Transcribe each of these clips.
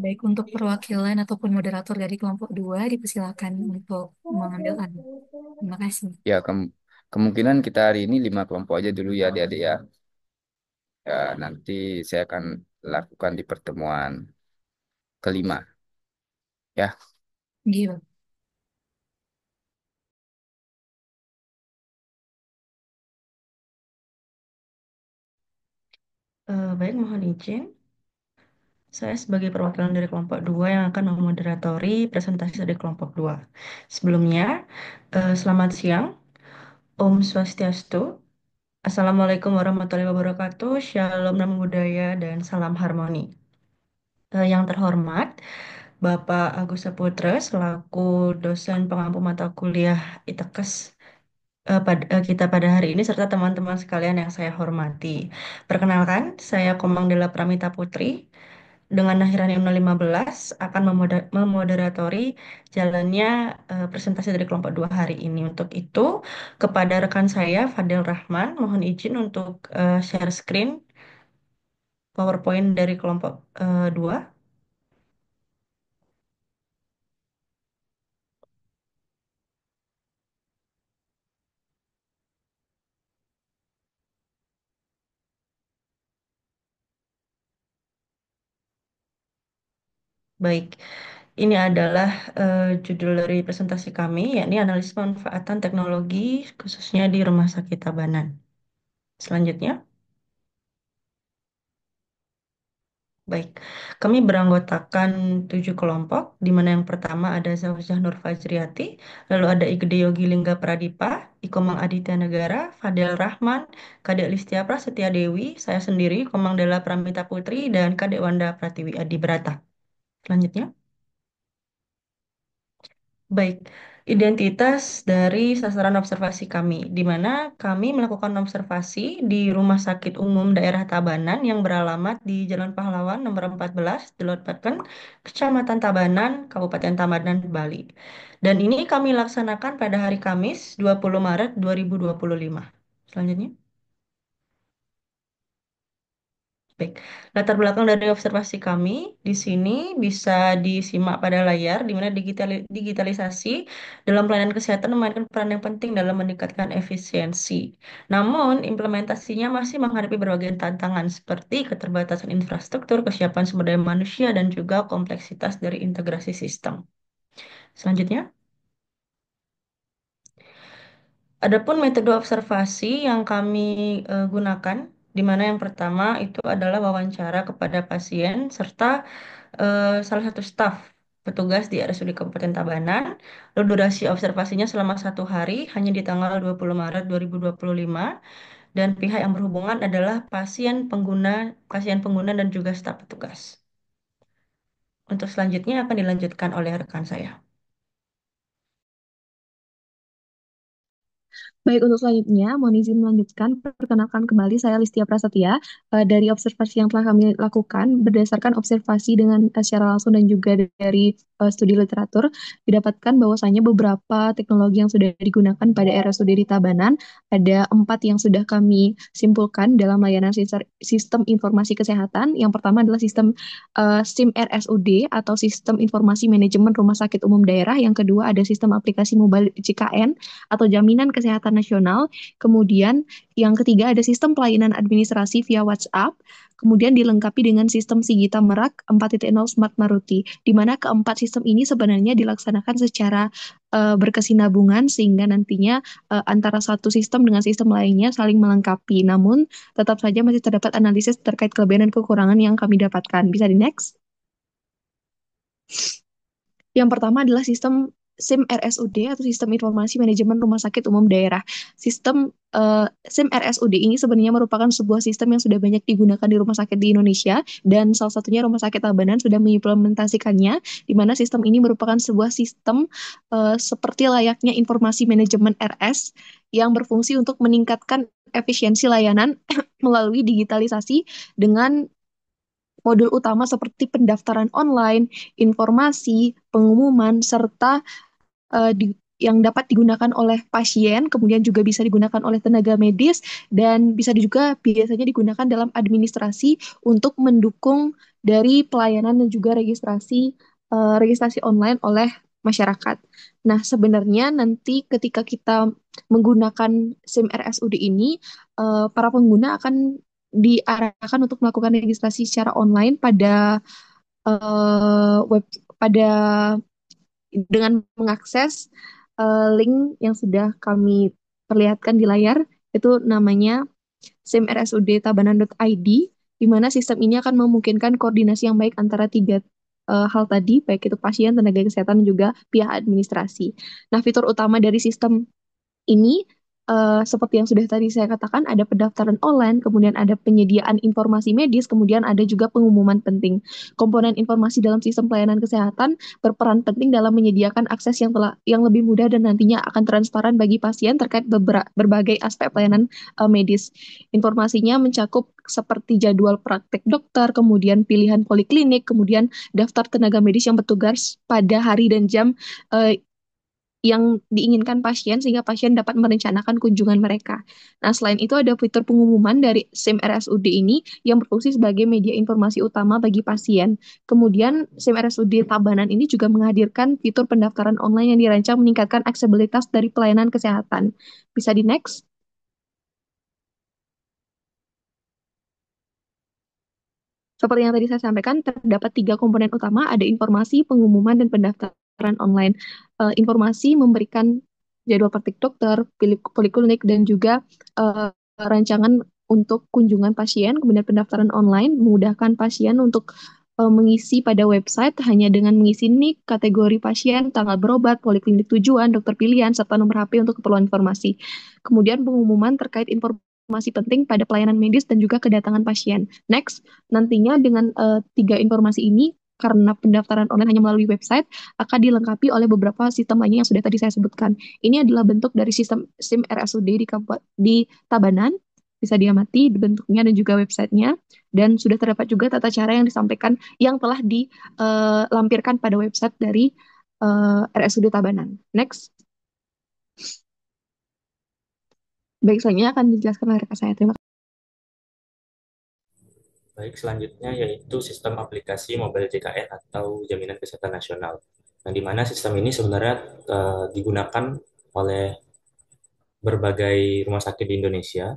Baik untuk perwakilan ataupun moderator dari kelompok 2 dipersilakan untuk mengambil alih. Terima kasih. Ya, kemungkinan kita hari ini 5 kelompok aja dulu ya adik-adik ya. Ya, nanti saya akan lakukan di pertemuan kelima. Ya, Gitu. Baik, mohon izin. Saya sebagai perwakilan dari kelompok 2 yang akan memoderatori presentasi dari kelompok 2. Sebelumnya, selamat siang. Om Swastiastu. Assalamualaikum warahmatullahi wabarakatuh. Shalom Namo Buddhaya dan salam harmoni. Yang terhormat, Bapak Agus Saputra selaku dosen pengampu mata kuliah ITEKES kita pada hari ini serta teman-teman sekalian yang saya hormati. Perkenalkan, saya Komang Dela Pramita Putri dengan Nahirani 015 akan memoderatori jalannya presentasi dari kelompok 2 hari ini. Untuk itu, kepada rekan saya Fadil Rahman, mohon izin untuk share screen PowerPoint dari kelompok 2. Baik, ini adalah judul dari presentasi kami, yakni analisis pemanfaatan teknologi khususnya di Rumah Sakit Tabanan. Selanjutnya. Baik, kami beranggotakan 7 kelompok, di mana yang pertama ada Zawjah Nur Fajriati, lalu ada Igede Yogi Lingga Pradipa, Ikomang Aditya Negara, Fadel Rahman, Kadek Listia Prasetya Dewi, saya sendiri, Komang Dela Pramita Putri, dan Kadek Wanda Pratiwi Adi Brata. Selanjutnya. Baik, identitas dari sasaran observasi kami, di mana kami melakukan observasi di Rumah Sakit Umum Daerah Tabanan yang beralamat di Jalan Pahlawan nomor 14, Delotpaken, Kecamatan Tabanan, Kabupaten Tabanan, Bali. Dan ini kami laksanakan pada hari Kamis, 20 Maret 2025. Selanjutnya. Baik, latar belakang dari observasi kami di sini bisa disimak pada layar, di mana digitalisasi dalam pelayanan kesehatan memainkan peran yang penting dalam meningkatkan efisiensi. Namun, implementasinya masih menghadapi berbagai tantangan seperti keterbatasan infrastruktur, kesiapan sumber daya manusia, dan juga kompleksitas dari integrasi sistem. Selanjutnya. Adapun metode observasi yang kami gunakan, di mana yang pertama itu adalah wawancara kepada pasien serta salah satu staf petugas di RSUD Kabupaten Tabanan. Lalu durasi observasinya selama 1 hari, hanya di tanggal 20 Maret 2025. Dan pihak yang berhubungan adalah pasien pengguna dan juga staf petugas. Untuk selanjutnya akan dilanjutkan oleh rekan saya. Baik, untuk selanjutnya, mohon izin melanjutkan. Perkenalkan kembali, saya Listia Prasetya. Dari observasi yang telah kami lakukan, berdasarkan observasi dengan secara langsung dan juga dari studi literatur, didapatkan bahwasanya beberapa teknologi yang sudah digunakan pada RSUD di Tabanan, ada 4 yang sudah kami simpulkan dalam layanan sistem informasi kesehatan. Yang pertama adalah sistem SIM RSUD atau Sistem Informasi Manajemen Rumah Sakit Umum Daerah. Yang kedua ada sistem aplikasi mobile JKN atau Jaminan Kesehatan Nasional. Kemudian yang ketiga ada sistem pelayanan administrasi via WhatsApp. Kemudian dilengkapi dengan sistem Sigita Merak 4.0 Smart Maruti, di mana keempat sistem ini sebenarnya dilaksanakan secara berkesinambungan sehingga nantinya antara satu sistem dengan sistem lainnya saling melengkapi. Namun tetap saja masih terdapat analisis terkait kelebihan dan kekurangan yang kami dapatkan. Bisa di next? Yang pertama adalah sistem SIM RSUD atau Sistem Informasi Manajemen Rumah Sakit Umum Daerah. Sistem SIM RSUD ini sebenarnya merupakan sebuah sistem yang sudah banyak digunakan di rumah sakit di Indonesia dan salah satunya Rumah Sakit Tabanan sudah mengimplementasikannya, di mana sistem ini merupakan sebuah sistem seperti layaknya informasi manajemen RS yang berfungsi untuk meningkatkan efisiensi layanan melalui digitalisasi dengan modul utama seperti pendaftaran online, informasi, pengumuman, serta yang dapat digunakan oleh pasien, kemudian juga bisa digunakan oleh tenaga medis, dan bisa juga biasanya digunakan dalam administrasi untuk mendukung dari pelayanan dan juga registrasi online oleh masyarakat. Nah, sebenarnya nanti ketika kita menggunakan SIM RSUD ini, para pengguna akan diarahkan untuk melakukan registrasi secara online pada web pada dengan mengakses link yang sudah kami perlihatkan di layar, itu namanya simrsudtabanan.id, di mana sistem ini akan memungkinkan koordinasi yang baik antara tiga hal tadi, baik itu pasien, tenaga kesehatan, dan juga pihak administrasi. Nah, fitur utama dari sistem ini, seperti yang sudah tadi saya katakan, ada pendaftaran online, kemudian ada penyediaan informasi medis, kemudian ada juga pengumuman penting. Komponen informasi dalam sistem pelayanan kesehatan berperan penting dalam menyediakan akses yang lebih mudah dan nantinya akan transparan bagi pasien terkait berbagai aspek pelayanan medis. Informasinya mencakup seperti jadwal praktek dokter, kemudian pilihan poliklinik, kemudian daftar tenaga medis yang bertugas pada hari dan jam eh, yang diinginkan pasien sehingga pasien dapat merencanakan kunjungan mereka. Nah, selain itu ada fitur pengumuman dari SIM RSUD ini yang berfungsi sebagai media informasi utama bagi pasien. Kemudian SIM RSUD Tabanan ini juga menghadirkan fitur pendaftaran online yang dirancang meningkatkan aksesibilitas dari pelayanan kesehatan. Bisa di next? Seperti yang tadi saya sampaikan, terdapat tiga komponen utama, ada informasi, pengumuman, dan pendaftaran online. Informasi memberikan jadwal praktik dokter, poliklinik, dan juga rancangan untuk kunjungan pasien. Kemudian pendaftaran online memudahkan pasien untuk mengisi pada website hanya dengan mengisi nik, kategori pasien, tanggal berobat, poliklinik tujuan, dokter pilihan, serta nomor HP untuk keperluan informasi. Kemudian pengumuman terkait informasi penting pada pelayanan medis dan juga kedatangan pasien. Next, nantinya dengan tiga informasi ini, karena pendaftaran online hanya melalui website, akan dilengkapi oleh beberapa sistem lainnya yang sudah tadi saya sebutkan. Ini adalah bentuk dari sistem SIM RSUD di Tabanan, bisa diamati bentuknya dan juga websitenya, dan sudah terdapat juga tata cara yang disampaikan yang telah dilampirkan pada website dari RSUD Tabanan. Next, baik, selanjutnya akan dijelaskan oleh rekan saya. Terima kasih. Baik, selanjutnya yaitu sistem aplikasi mobile JKN atau Jaminan Kesehatan Nasional. Yang di mana sistem ini sebenarnya digunakan oleh berbagai rumah sakit di Indonesia,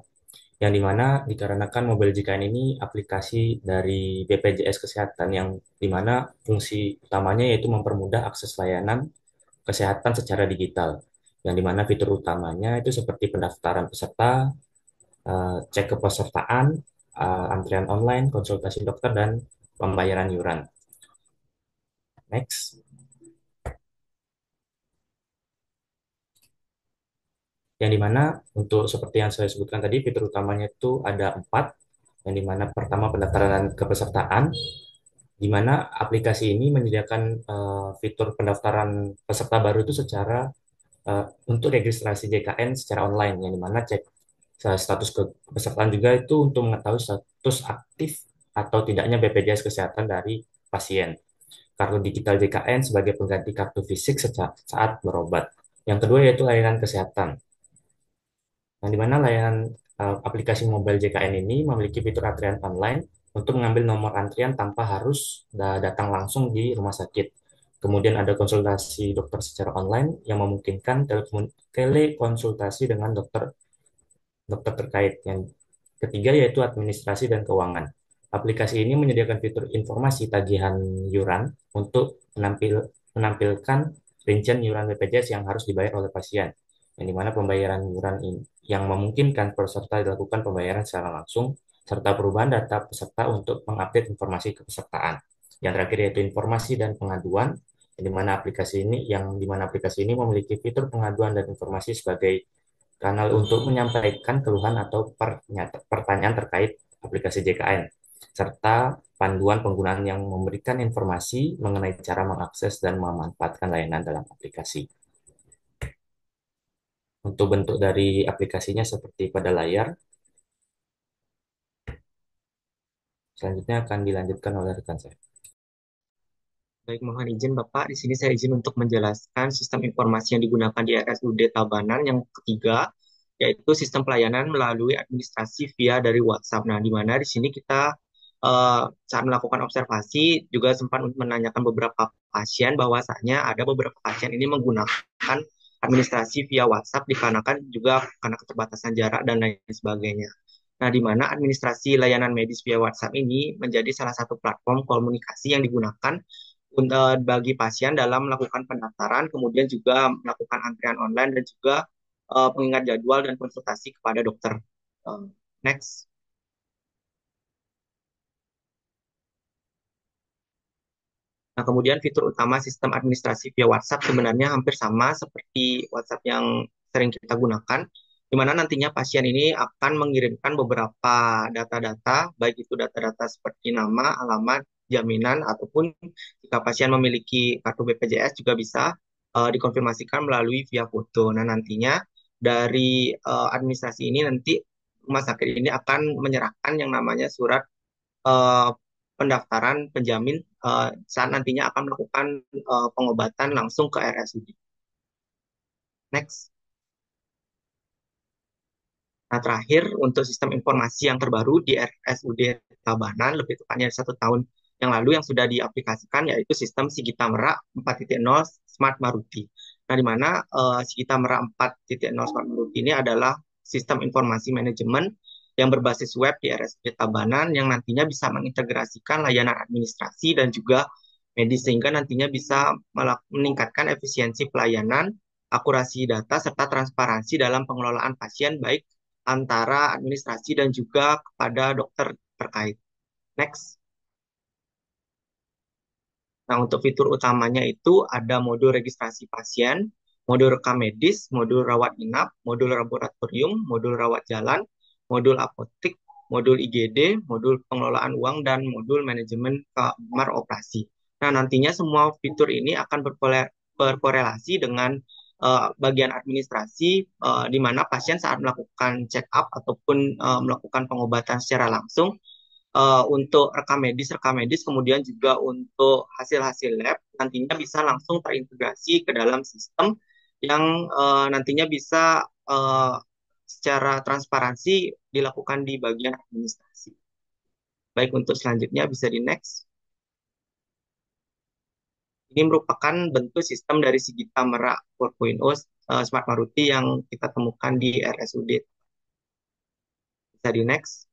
yang di mana dikarenakan mobile JKN ini aplikasi dari BPJS Kesehatan, yang di mana fungsi utamanya yaitu mempermudah akses layanan kesehatan secara digital. Yang di mana fitur utamanya itu seperti pendaftaran peserta, cek kepesertaan, antrian online, konsultasi dokter, dan pembayaran iuran. Next. Yang dimana untuk seperti yang saya sebutkan tadi, fitur utamanya itu ada 4, yang dimana pertama pendaftaran kepesertaan, di mana aplikasi ini menyediakan fitur pendaftaran peserta baru itu secara untuk registrasi JKN secara online, yang dimana cek status kepesertaan juga itu untuk mengetahui status aktif atau tidaknya BPJS Kesehatan dari pasien. Kartu digital JKN sebagai pengganti kartu fisik saat berobat. Yang kedua yaitu layanan kesehatan, yang dimana layanan aplikasi mobile JKN ini memiliki fitur antrian online untuk mengambil nomor antrian tanpa harus datang langsung di rumah sakit. Kemudian ada konsultasi dokter secara online yang memungkinkan telekonsultasi dengan dokter dokter terkait. Yang ketiga yaitu administrasi dan keuangan. Aplikasi ini menyediakan fitur informasi tagihan iuran untuk menampilkan rincian iuran BPJS yang harus dibayar oleh pasien, yang dimana pembayaran iuran ini yang memungkinkan peserta dilakukan pembayaran secara langsung, serta perubahan data peserta untuk mengupdate informasi kepesertaan. Yang terakhir yaitu informasi dan pengaduan, yang dimana aplikasi ini memiliki fitur pengaduan dan informasi sebagai kanal untuk menyampaikan keluhan atau pertanyaan terkait aplikasi JKN, serta panduan penggunaan yang memberikan informasi mengenai cara mengakses dan memanfaatkan layanan dalam aplikasi. Untuk bentuk dari aplikasinya seperti pada layar. Selanjutnya akan dilanjutkan oleh rekan saya. Baik, mohon izin Bapak, di sini saya izin untuk menjelaskan sistem informasi yang digunakan di RSUD Tabanan yang ketiga, yaitu sistem pelayanan melalui administrasi via dari WhatsApp. Nah, di mana di sini kita saat melakukan observasi juga sempat menanyakan beberapa pasien bahwasanya ada beberapa pasien ini menggunakan administrasi via WhatsApp dikarenakan juga karena keterbatasan jarak dan lain sebagainya. Nah, di mana administrasi layanan medis via WhatsApp ini menjadi salah satu platform komunikasi yang digunakan untuk bagi pasien dalam melakukan pendaftaran, kemudian juga melakukan antrian online dan juga pengingat jadwal dan konsultasi kepada dokter. Next. Nah, kemudian fitur utama sistem administrasi via WhatsApp sebenarnya hampir sama seperti WhatsApp yang sering kita gunakan, di mana nantinya pasien ini akan mengirimkan beberapa data-data, baik itu data-data seperti nama, alamat, jaminan, ataupun jika pasien memiliki kartu BPJS juga bisa dikonfirmasikan melalui via foto. Nah, nantinya dari administrasi ini nanti rumah sakit ini akan menyerahkan yang namanya surat eh, pendaftaran penjamin saat nantinya akan melakukan pengobatan langsung ke RSUD. Next. Nah, terakhir untuk sistem informasi yang terbaru di RSUD Tabanan, lebih tepatnya 1 tahun yang lalu yang sudah diaplikasikan yaitu sistem Sigita Merak 4.0 Smart Maruti. Nah, di mana Sigita Merak 4.0 Smart Maruti ini adalah sistem informasi manajemen yang berbasis web di RSUD Tabanan yang nantinya bisa mengintegrasikan layanan administrasi dan juga medis sehingga nantinya bisa meningkatkan efisiensi pelayanan, akurasi data, serta transparansi dalam pengelolaan pasien baik antara administrasi dan juga kepada dokter terkait. Next. Nah, untuk fitur utamanya itu ada modul registrasi pasien, modul rekam medis, modul rawat inap, modul laboratorium, modul rawat jalan, modul apotik, modul IGD, modul pengelolaan uang, dan modul manajemen kamar operasi. Nah, nantinya semua fitur ini akan berkorelasi dengan bagian administrasi di mana pasien saat melakukan check up ataupun melakukan pengobatan secara langsung untuk rekam medis, kemudian juga untuk hasil-hasil lab, nantinya bisa langsung terintegrasi ke dalam sistem yang nantinya bisa secara transparansi dilakukan di bagian administrasi. Baik, untuk selanjutnya bisa di next. Ini merupakan bentuk sistem dari Sigita Merak 4.0 Smart Maruti yang kita temukan di RSUD. Bisa di next.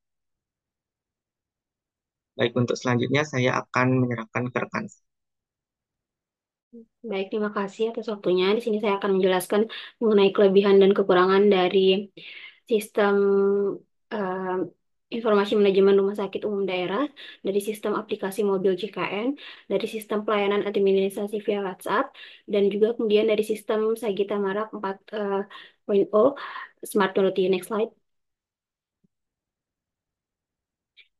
Baik, untuk selanjutnya saya akan menyerahkan ke rekan. Baik, terima kasih atas waktunya. Di sini saya akan menjelaskan mengenai kelebihan dan kekurangan dari sistem eh, informasi manajemen rumah sakit umum daerah, dari sistem aplikasi mobil JKN, dari sistem pelayanan administrasi via WhatsApp, dan juga kemudian dari sistem Sagita Marak 4.0 Smart Quality. Next slide.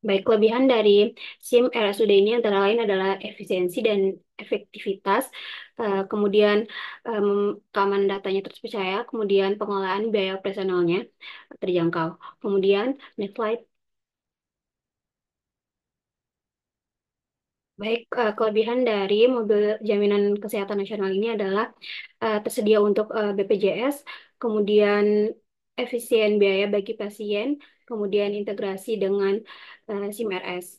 Baik, kelebihan dari SIM RSUD ini antara lain adalah efisiensi dan efektivitas, kemudian keamanan datanya terpercaya, kemudian pengelolaan biaya operasionalnya terjangkau. Kemudian, next slide. Baik, kelebihan dari mobil jaminan kesehatan nasional ini adalah tersedia untuk BPJS, kemudian efisien biaya bagi pasien, kemudian integrasi dengan SIM RS.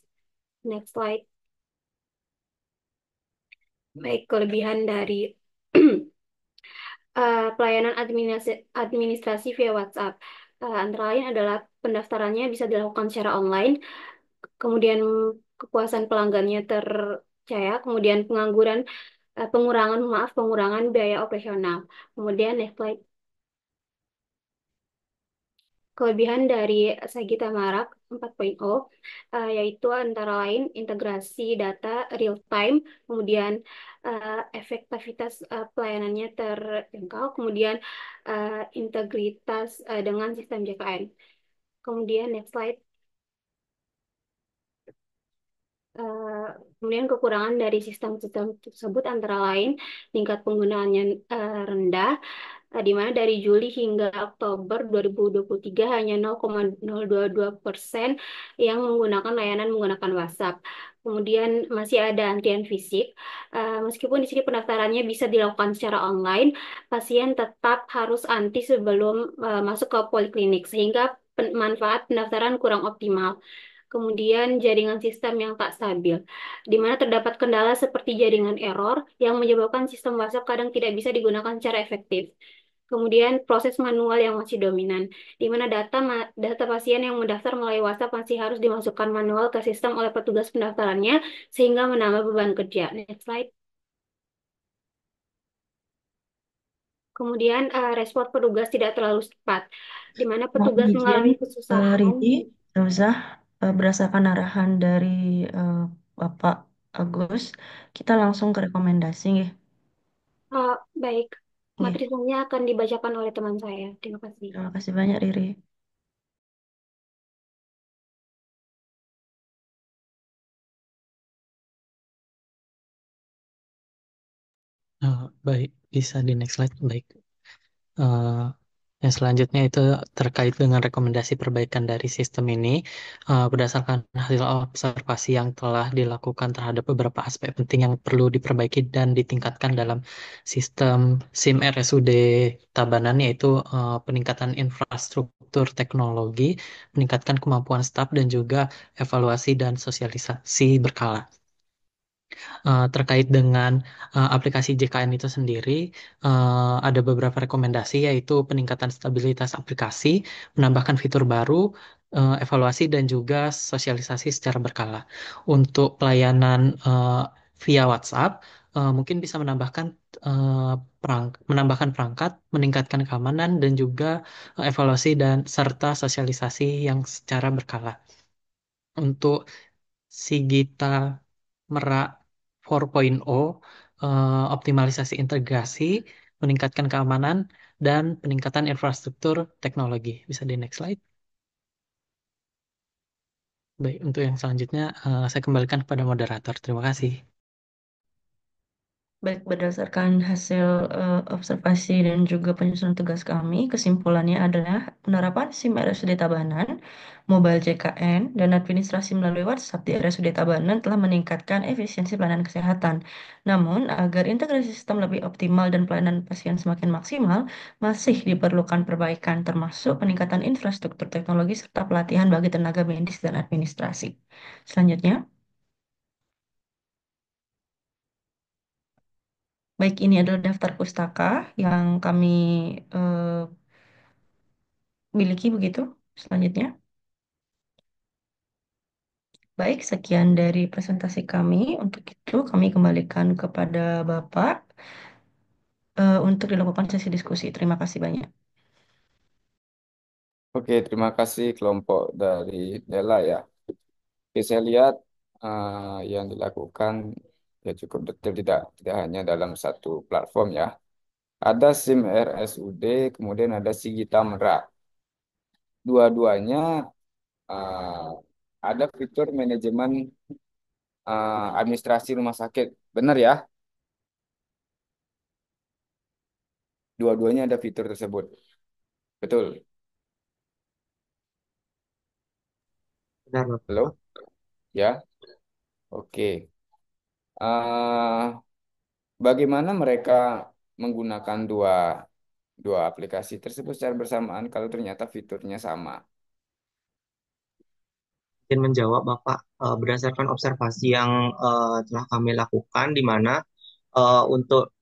Next slide. Baik, kelebihan dari pelayanan administrasi via WhatsApp. Antara lain adalah pendaftarannya bisa dilakukan secara online, kemudian kepuasan pelanggannya terpercaya, kemudian pengurangan biaya operasional. Kemudian next slide. Kelebihan dari Sagita Marak 4.0 yaitu antara lain integrasi data real time, kemudian efektivitas pelayanannya terjangkau, kemudian integritas dengan sistem JKN. Kemudian next slide. Kemudian kekurangan dari sistem-sistem tersebut antara lain tingkat penggunaannya rendah, di mana dari Juli hingga Oktober 2023 hanya 0,022% yang menggunakan layanan menggunakan WhatsApp. Kemudian masih ada antrian fisik. Meskipun di sini pendaftarannya bisa dilakukan secara online, pasien tetap harus antri sebelum masuk ke poliklinik, sehingga manfaat pendaftaran kurang optimal. Kemudian jaringan sistem yang tak stabil, di mana terdapat kendala seperti jaringan error yang menyebabkan sistem WhatsApp kadang tidak bisa digunakan secara efektif. Kemudian proses manual yang masih dominan, di mana data pasien yang mendaftar melalui WhatsApp masih harus dimasukkan manual ke sistem oleh petugas pendaftarannya, sehingga menambah beban kerja. Next slide. Kemudian respon petugas tidak terlalu cepat, di mana Mohon petugas izin, mengalami kesusahan. Ridi, Rauzah, berdasarkan arahan dari eh, Bapak Agus, kita langsung ke rekomendasi ya. Baik, Nggih. materinya akan dibacakan oleh teman saya. Terima kasih. Terima kasih banyak, Riri. Baik, bisa di next slide. Baik. Eh, yang selanjutnya itu terkait dengan rekomendasi perbaikan dari sistem ini. Berdasarkan hasil observasi yang telah dilakukan terhadap beberapa aspek penting yang perlu diperbaiki dan ditingkatkan dalam sistem SIM RSUD Tabanan, yaitu peningkatan infrastruktur teknologi, meningkatkan kemampuan staf, dan juga evaluasi dan sosialisasi berkala. Terkait dengan aplikasi JKN itu sendiri, ada beberapa rekomendasi, yaitu peningkatan stabilitas aplikasi, menambahkan fitur baru, evaluasi, dan juga sosialisasi secara berkala. Untuk pelayanan via WhatsApp, mungkin bisa eh, menambahkan perangkat, meningkatkan keamanan, dan juga evaluasi dan serta sosialisasi yang secara berkala. Untuk Sigita Merak 4.0, optimalisasi integrasi, meningkatkan keamanan, dan peningkatan infrastruktur teknologi. Bisa di next slide. Baik, untuk yang selanjutnya saya kembalikan kepada moderator. Terima kasih. Baik, berdasarkan hasil observasi dan juga penyusunan tugas kami, kesimpulannya adalah penerapan SIM RSUD Tabanan, Mobile JKN, dan administrasi melalui WhatsApp di RSUD Tabanan telah meningkatkan efisiensi pelayanan kesehatan. Namun, agar integrasi sistem lebih optimal dan pelayanan pasien semakin maksimal, masih diperlukan perbaikan termasuk peningkatan infrastruktur teknologi serta pelatihan bagi tenaga medis dan administrasi. Selanjutnya, baik, ini adalah daftar pustaka yang kami eh, miliki begitu. Selanjutnya, baik, sekian dari presentasi kami. Untuk itu, kami kembalikan kepada Bapak untuk dilakukan sesi diskusi. Terima kasih banyak. Oke, terima kasih kelompok dari Dela ya. Oke, saya lihat yang dilakukan ya cukup detail, tidak hanya dalam satu platform ya. Ada SIM RSUD, kemudian ada Sigita Merak. Dua-duanya eh, ada fitur manajemen administrasi rumah sakit. Benar ya? Dua-duanya ada fitur tersebut. Betul. Benar, Bapak. Halo? Ya? Oke. Eh, Bagaimana mereka menggunakan dua dua aplikasi tersebut secara bersamaan kalau ternyata fiturnya sama? Mungkin menjawab Bapak, berdasarkan observasi yang telah kami lakukan, di mana untuk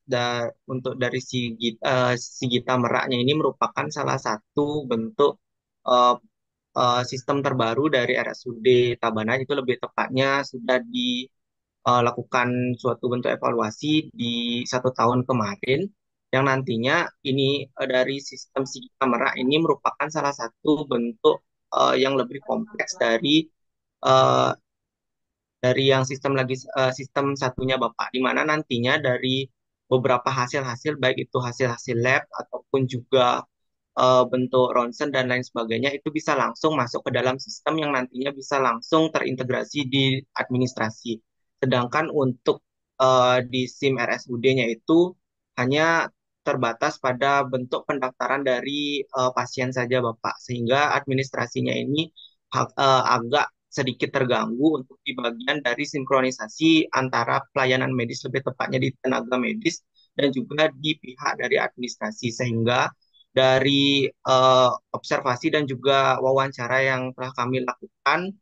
dari Sigita Meraknya ini merupakan salah satu bentuk eh, sistem terbaru dari RSUD Tabanan. Itu lebih tepatnya sudah dilakukan suatu bentuk evaluasi di 1 tahun kemarin, yang nantinya ini dari sistem Sigita Merak ini merupakan salah satu bentuk yang lebih kompleks eh, dari yang sistem satunya Bapak, di mana nantinya dari beberapa hasil-hasil, baik itu hasil-hasil lab ataupun juga bentuk ronsen dan lain sebagainya, itu bisa langsung masuk ke dalam sistem yang nantinya bisa langsung terintegrasi di administrasi. Sedangkan untuk di SIM RSUD-nya itu hanya terbatas pada bentuk pendaftaran dari pasien saja Bapak, sehingga administrasinya ini agak sedikit terganggu untuk di bagian dari sinkronisasi antara pelayanan medis, lebih tepatnya di tenaga medis dan juga di pihak dari administrasi, sehingga dari observasi dan juga wawancara yang telah kami lakukan,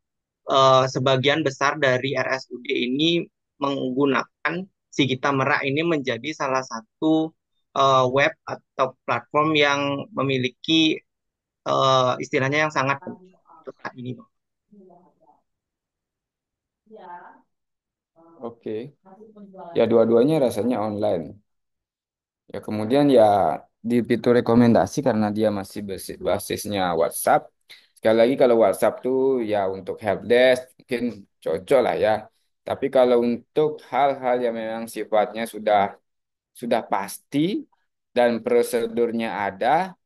sebagian besar dari RSUD ini menggunakan Sigita Merak ini menjadi salah satu web atau platform yang memiliki istilahnya yang sangat penting untuk saat ini. Oke. Ya dua-duanya rasanya online. Ya kemudian ya di fitur rekomendasi karena dia masih basisnya WhatsApp. Sekali lagi kalau WhatsApp tuh ya untuk helpdesk mungkin cocok lah ya. Tapi kalau untuk hal-hal yang memang sifatnya sudah pasti dan prosedurnya ada,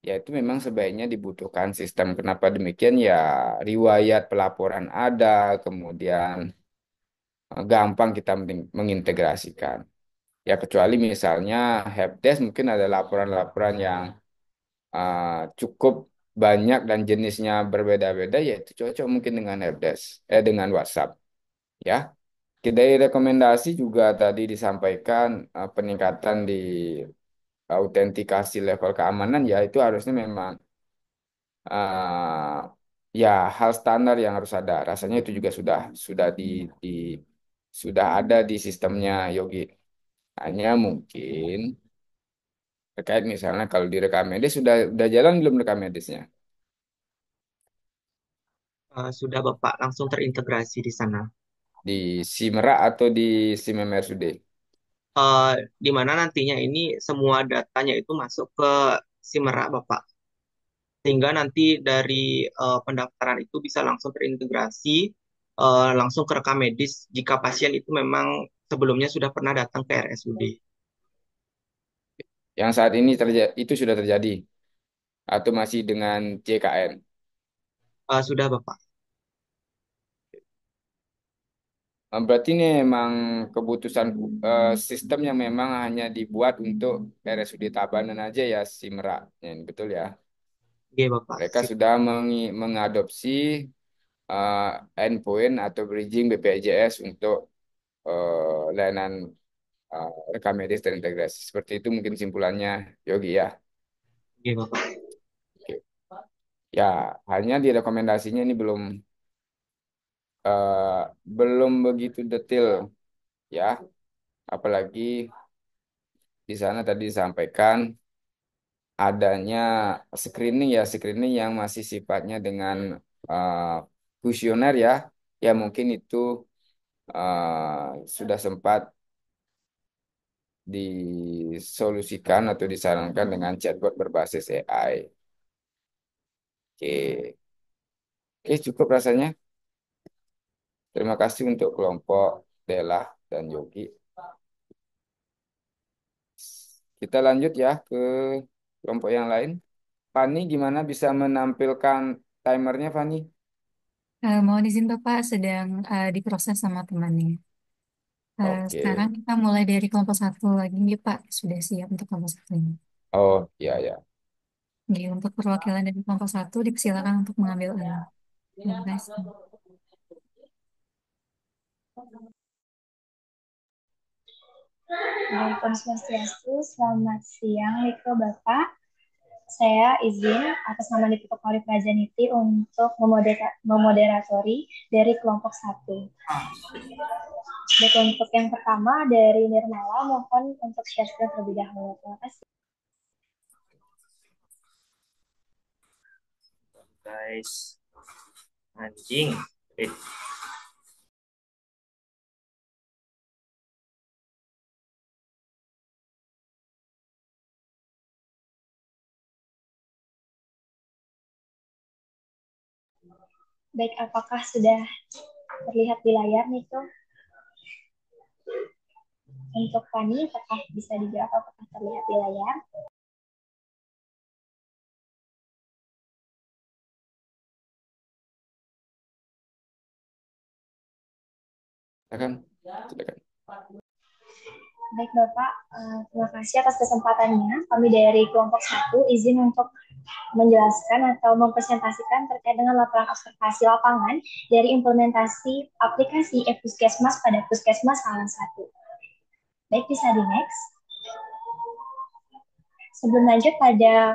ya itu memang sebaiknya dibutuhkan sistem. Kenapa demikian? Ya riwayat pelaporan ada, kemudian gampang kita mengintegrasikan. Ya kecuali misalnya helpdesk mungkin ada laporan-laporan yang cukup banyak dan jenisnya berbeda-beda, ya itu cocok mungkin dengan helpdesk, dengan WhatsApp. Ya, dari rekomendasi juga tadi disampaikan peningkatan di autentikasi level keamanan, ya itu harusnya memang ya hal standar yang harus ada. Rasanya itu juga di sudah ada di sistemnya Yogi. Hanya mungkin terkait misalnya kalau di rekam medis sudah jalan belum rekam medisnya Sudah Bapak langsung terintegrasi di sana. di Simera atau di SIM-MRSUD. Di mana nantinya ini semua datanya itu masuk ke Simera Bapak. Sehingga nanti dari pendaftaran itu bisa langsung terintegrasi langsung ke rekam medis jika pasien itu memang sebelumnya sudah pernah datang ke RSUD. Yang saat ini itu sudah terjadi atau masih dengan JKN. Sudah Bapak. Berarti ini memang keputusan sistem yang memang hanya dibuat untuk RSUD Tabanan aja ya Simera. Ya, ini betul ya. Oke Bapak. Mereka sudah mengadopsi eh, endpoint atau bridging BPJS untuk layanan rekam medis terintegrasi. Seperti itu mungkin simpulannya Yogi ya. Oke Bapak. Oke. Ya, hanya di rekomendasinya ini eh, belum begitu detail ya. Apalagi di sana tadi disampaikan adanya screening yang masih sifatnya dengan eh, kuesioner ya. Ya mungkin itu sudah sempat disolusikan atau disarankan dengan chatbot berbasis AI. Oke, oke cukup rasanya. Terima kasih untuk kelompok Dela dan Yogi. Kita lanjut ya ke kelompok yang lain. Fani, gimana bisa menampilkan timernya, Fani? Mohon izin Bapak sedang diproses sama temannya. Sekarang Oke. kita mulai dari kelompok satu lagi nih Pak. Sudah siap untuk kelompok satu ini. Oh, iya, ya. Jadi, untuk perwakilan dari kelompok satu dipersilakan untuk mengambil alih. Terima kasih. Baik, Om Swastiastu, selamat siang, Niko Bapak. Saya izin atas nama Niko Kauri Prajaniti untuk memoderatori dari kelompok satu. Baik, untuk yang pertama dari Nirmala, mohon untuk share screen terlebih dahulu. Terima kasih. Guys, anjing. Baik, apakah sudah terlihat di layar, Niko? Untuk Fani, apakah bisa dijawab apakah terlihat di layar? Silakan. Silakan. Baik Bapak, terima kasih atas kesempatannya. Kami dari kelompok satu izin untuk menjelaskan atau mempresentasikan terkait dengan laporan observasi lapangan dari implementasi aplikasi e-Puskesmas pada Puskesmas Salah Satu. Baik, bisa di next. Sebelum lanjut pada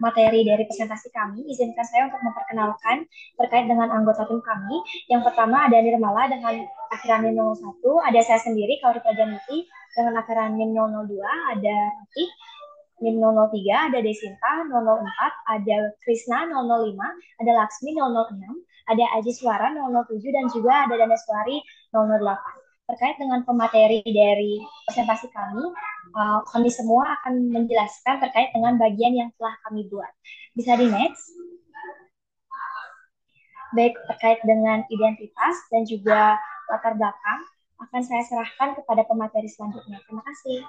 materi dari presentasi kami, izinkan saya untuk memperkenalkan terkait dengan anggota tim kami. Yang pertama ada Nirmala dengan akhiran NIM 01, ada saya sendiri, Kauri Prajaniti, dengan akhiran NIM 002, ada Ratih, NIM 003, ada Desinta 004, ada Krisna 005, ada Laksmi 006, ada Aji Suara 007, dan juga ada Daneswari 008. Terkait dengan pemateri dari presentasi kami semua akan menjelaskan terkait dengan bagian yang telah kami buat. Bisa di next. Baik terkait dengan identitas dan juga latar belakang, akan saya serahkan kepada pemateri selanjutnya. Terima kasih.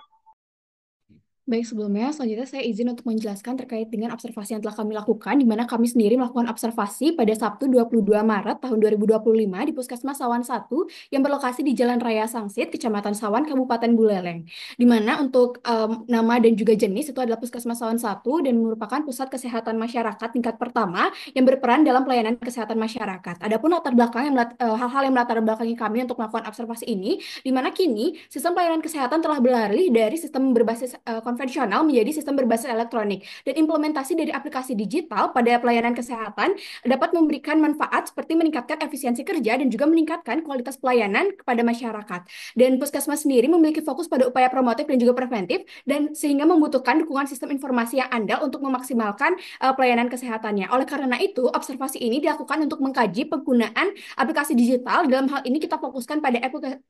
Baik, selanjutnya saya izin untuk menjelaskan terkait dengan observasi yang telah kami lakukan, di mana kami sendiri melakukan observasi pada Sabtu 22 Maret tahun 2025 di Puskesmas Sawan 1 yang berlokasi di Jalan Raya Sangsit, Kecamatan Sawan, Kabupaten Buleleng. Di mana untuk nama dan juga jenis itu adalah Puskesmas Sawan 1 dan merupakan pusat kesehatan masyarakat tingkat pertama yang berperan dalam pelayanan kesehatan masyarakat. Adapun latar belakang hal-hal yang melatar belakangi kami untuk melakukan observasi ini, di mana kini sistem pelayanan kesehatan telah beralih dari sistem berbasis konvensional menjadi sistem berbasis elektronik, dan implementasi dari aplikasi digital pada pelayanan kesehatan dapat memberikan manfaat seperti meningkatkan efisiensi kerja dan juga meningkatkan kualitas pelayanan kepada masyarakat. Dan Puskesmas sendiri memiliki fokus pada upaya promotif dan juga preventif, dan sehingga membutuhkan dukungan sistem informasi yang andal untuk memaksimalkan pelayanan kesehatannya. Oleh karena itu, observasi ini dilakukan untuk mengkaji penggunaan aplikasi digital. Dalam hal ini kita fokuskan pada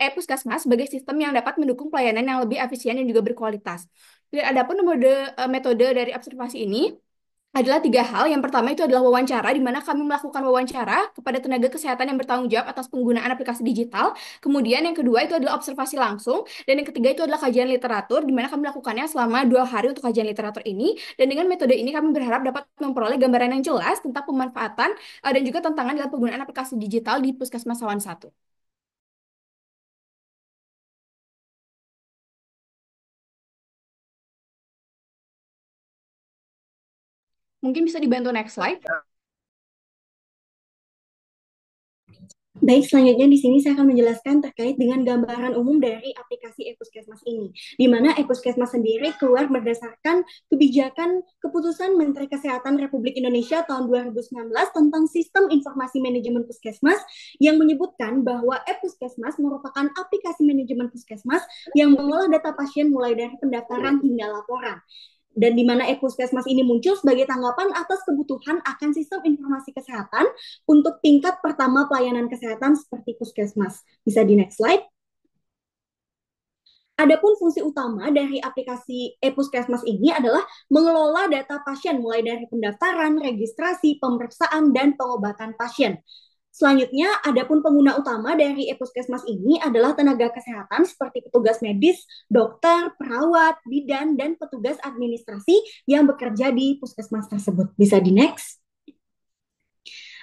e-Puskesmas sebagai sistem yang dapat mendukung pelayanan yang lebih efisien dan juga berkualitas. Dan adapun metode dari observasi ini adalah tiga hal. Yang pertama itu adalah wawancara, di mana kami melakukan wawancara kepada tenaga kesehatan yang bertanggung jawab atas penggunaan aplikasi digital. Kemudian yang kedua itu adalah observasi langsung. Dan yang ketiga itu adalah kajian literatur, di mana kami melakukannya selama 2 hari untuk kajian literatur ini. Dan dengan metode ini kami berharap dapat memperoleh gambaran yang jelas tentang pemanfaatan dan juga tantangan dalam penggunaan aplikasi digital di Puskesmas Sawan 1. Mungkin bisa dibantu next slide. Baik, selanjutnya di sini saya akan menjelaskan terkait dengan gambaran umum dari aplikasi e-Puskesmas ini, di mana e-Puskesmas sendiri keluar berdasarkan kebijakan keputusan Menteri Kesehatan Republik Indonesia tahun 2019 tentang Sistem Informasi Manajemen Puskesmas yang menyebutkan bahwa e-Puskesmas merupakan aplikasi manajemen puskesmas yang mengolah data pasien mulai dari pendaftaran hingga laporan. Dan di mana e-Puskesmas ini muncul sebagai tanggapan atas kebutuhan akan sistem informasi kesehatan untuk tingkat pertama pelayanan kesehatan seperti puskesmas. Bisa di next slide. Adapun fungsi utama dari aplikasi e-Puskesmas ini adalah mengelola data pasien mulai dari pendaftaran, registrasi, pemeriksaan, dan pengobatan pasien. Selanjutnya, adapun pengguna utama dari e-Puskesmas ini adalah tenaga kesehatan seperti petugas medis, dokter, perawat, bidan, dan petugas administrasi yang bekerja di puskesmas tersebut. Bisa di next.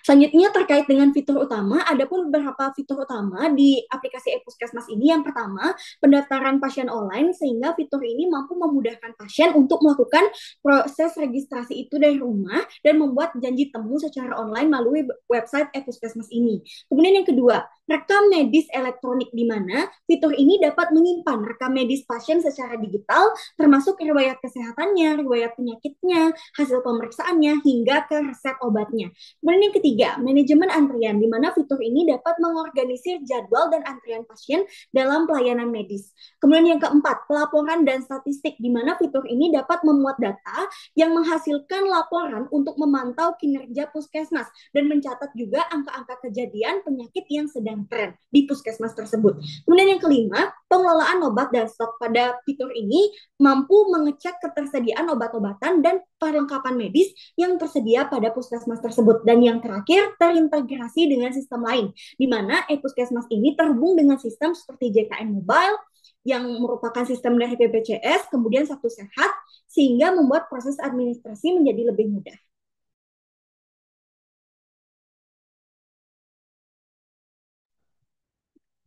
Selanjutnya terkait dengan fitur utama, ada pun beberapa fitur utama di aplikasi e-Puskesmas ini. Yang pertama, pendaftaran pasien online, sehingga fitur ini mampu memudahkan pasien untuk melakukan proses registrasi itu dari rumah dan membuat janji temu secara online melalui website e-Puskesmas ini. Kemudian yang kedua, rekam medis elektronik, di mana fitur ini dapat menyimpan rekam medis pasien secara digital, termasuk riwayat kesehatannya, riwayat penyakitnya, hasil pemeriksaannya, hingga ke resep obatnya. Kemudian yang ketiga, manajemen antrian, di mana fitur ini dapat mengorganisir jadwal dan antrian pasien dalam pelayanan medis. Kemudian yang keempat, pelaporan dan statistik, di mana fitur ini dapat memuat data yang menghasilkan laporan untuk memantau kinerja puskesmas dan mencatat juga angka-angka kejadian penyakit yang sedang tren di puskesmas tersebut. Kemudian yang kelima, pengelolaan obat dan stok. Pada fitur ini mampu mengecek ketersediaan obat-obatan dan perlengkapan medis yang tersedia pada puskesmas tersebut. Dan yang terakhir, terintegrasi dengan sistem lain, di mana e-Puskesmas ini terhubung dengan sistem seperti JKN Mobile, yang merupakan sistem dari BPJS, kemudian Satu Sehat, sehingga membuat proses administrasi menjadi lebih mudah.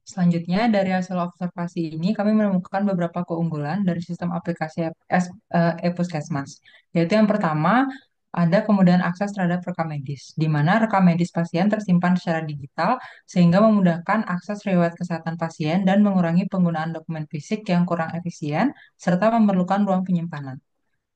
Selanjutnya, dari hasil observasi ini, kami menemukan beberapa keunggulan dari sistem aplikasi e-Puskesmas. Yaitu yang pertama, ada kemudahan akses terhadap rekam medis, di mana rekam medis pasien tersimpan secara digital sehingga memudahkan akses riwayat kesehatan pasien dan mengurangi penggunaan dokumen fisik yang kurang efisien serta memerlukan ruang penyimpanan.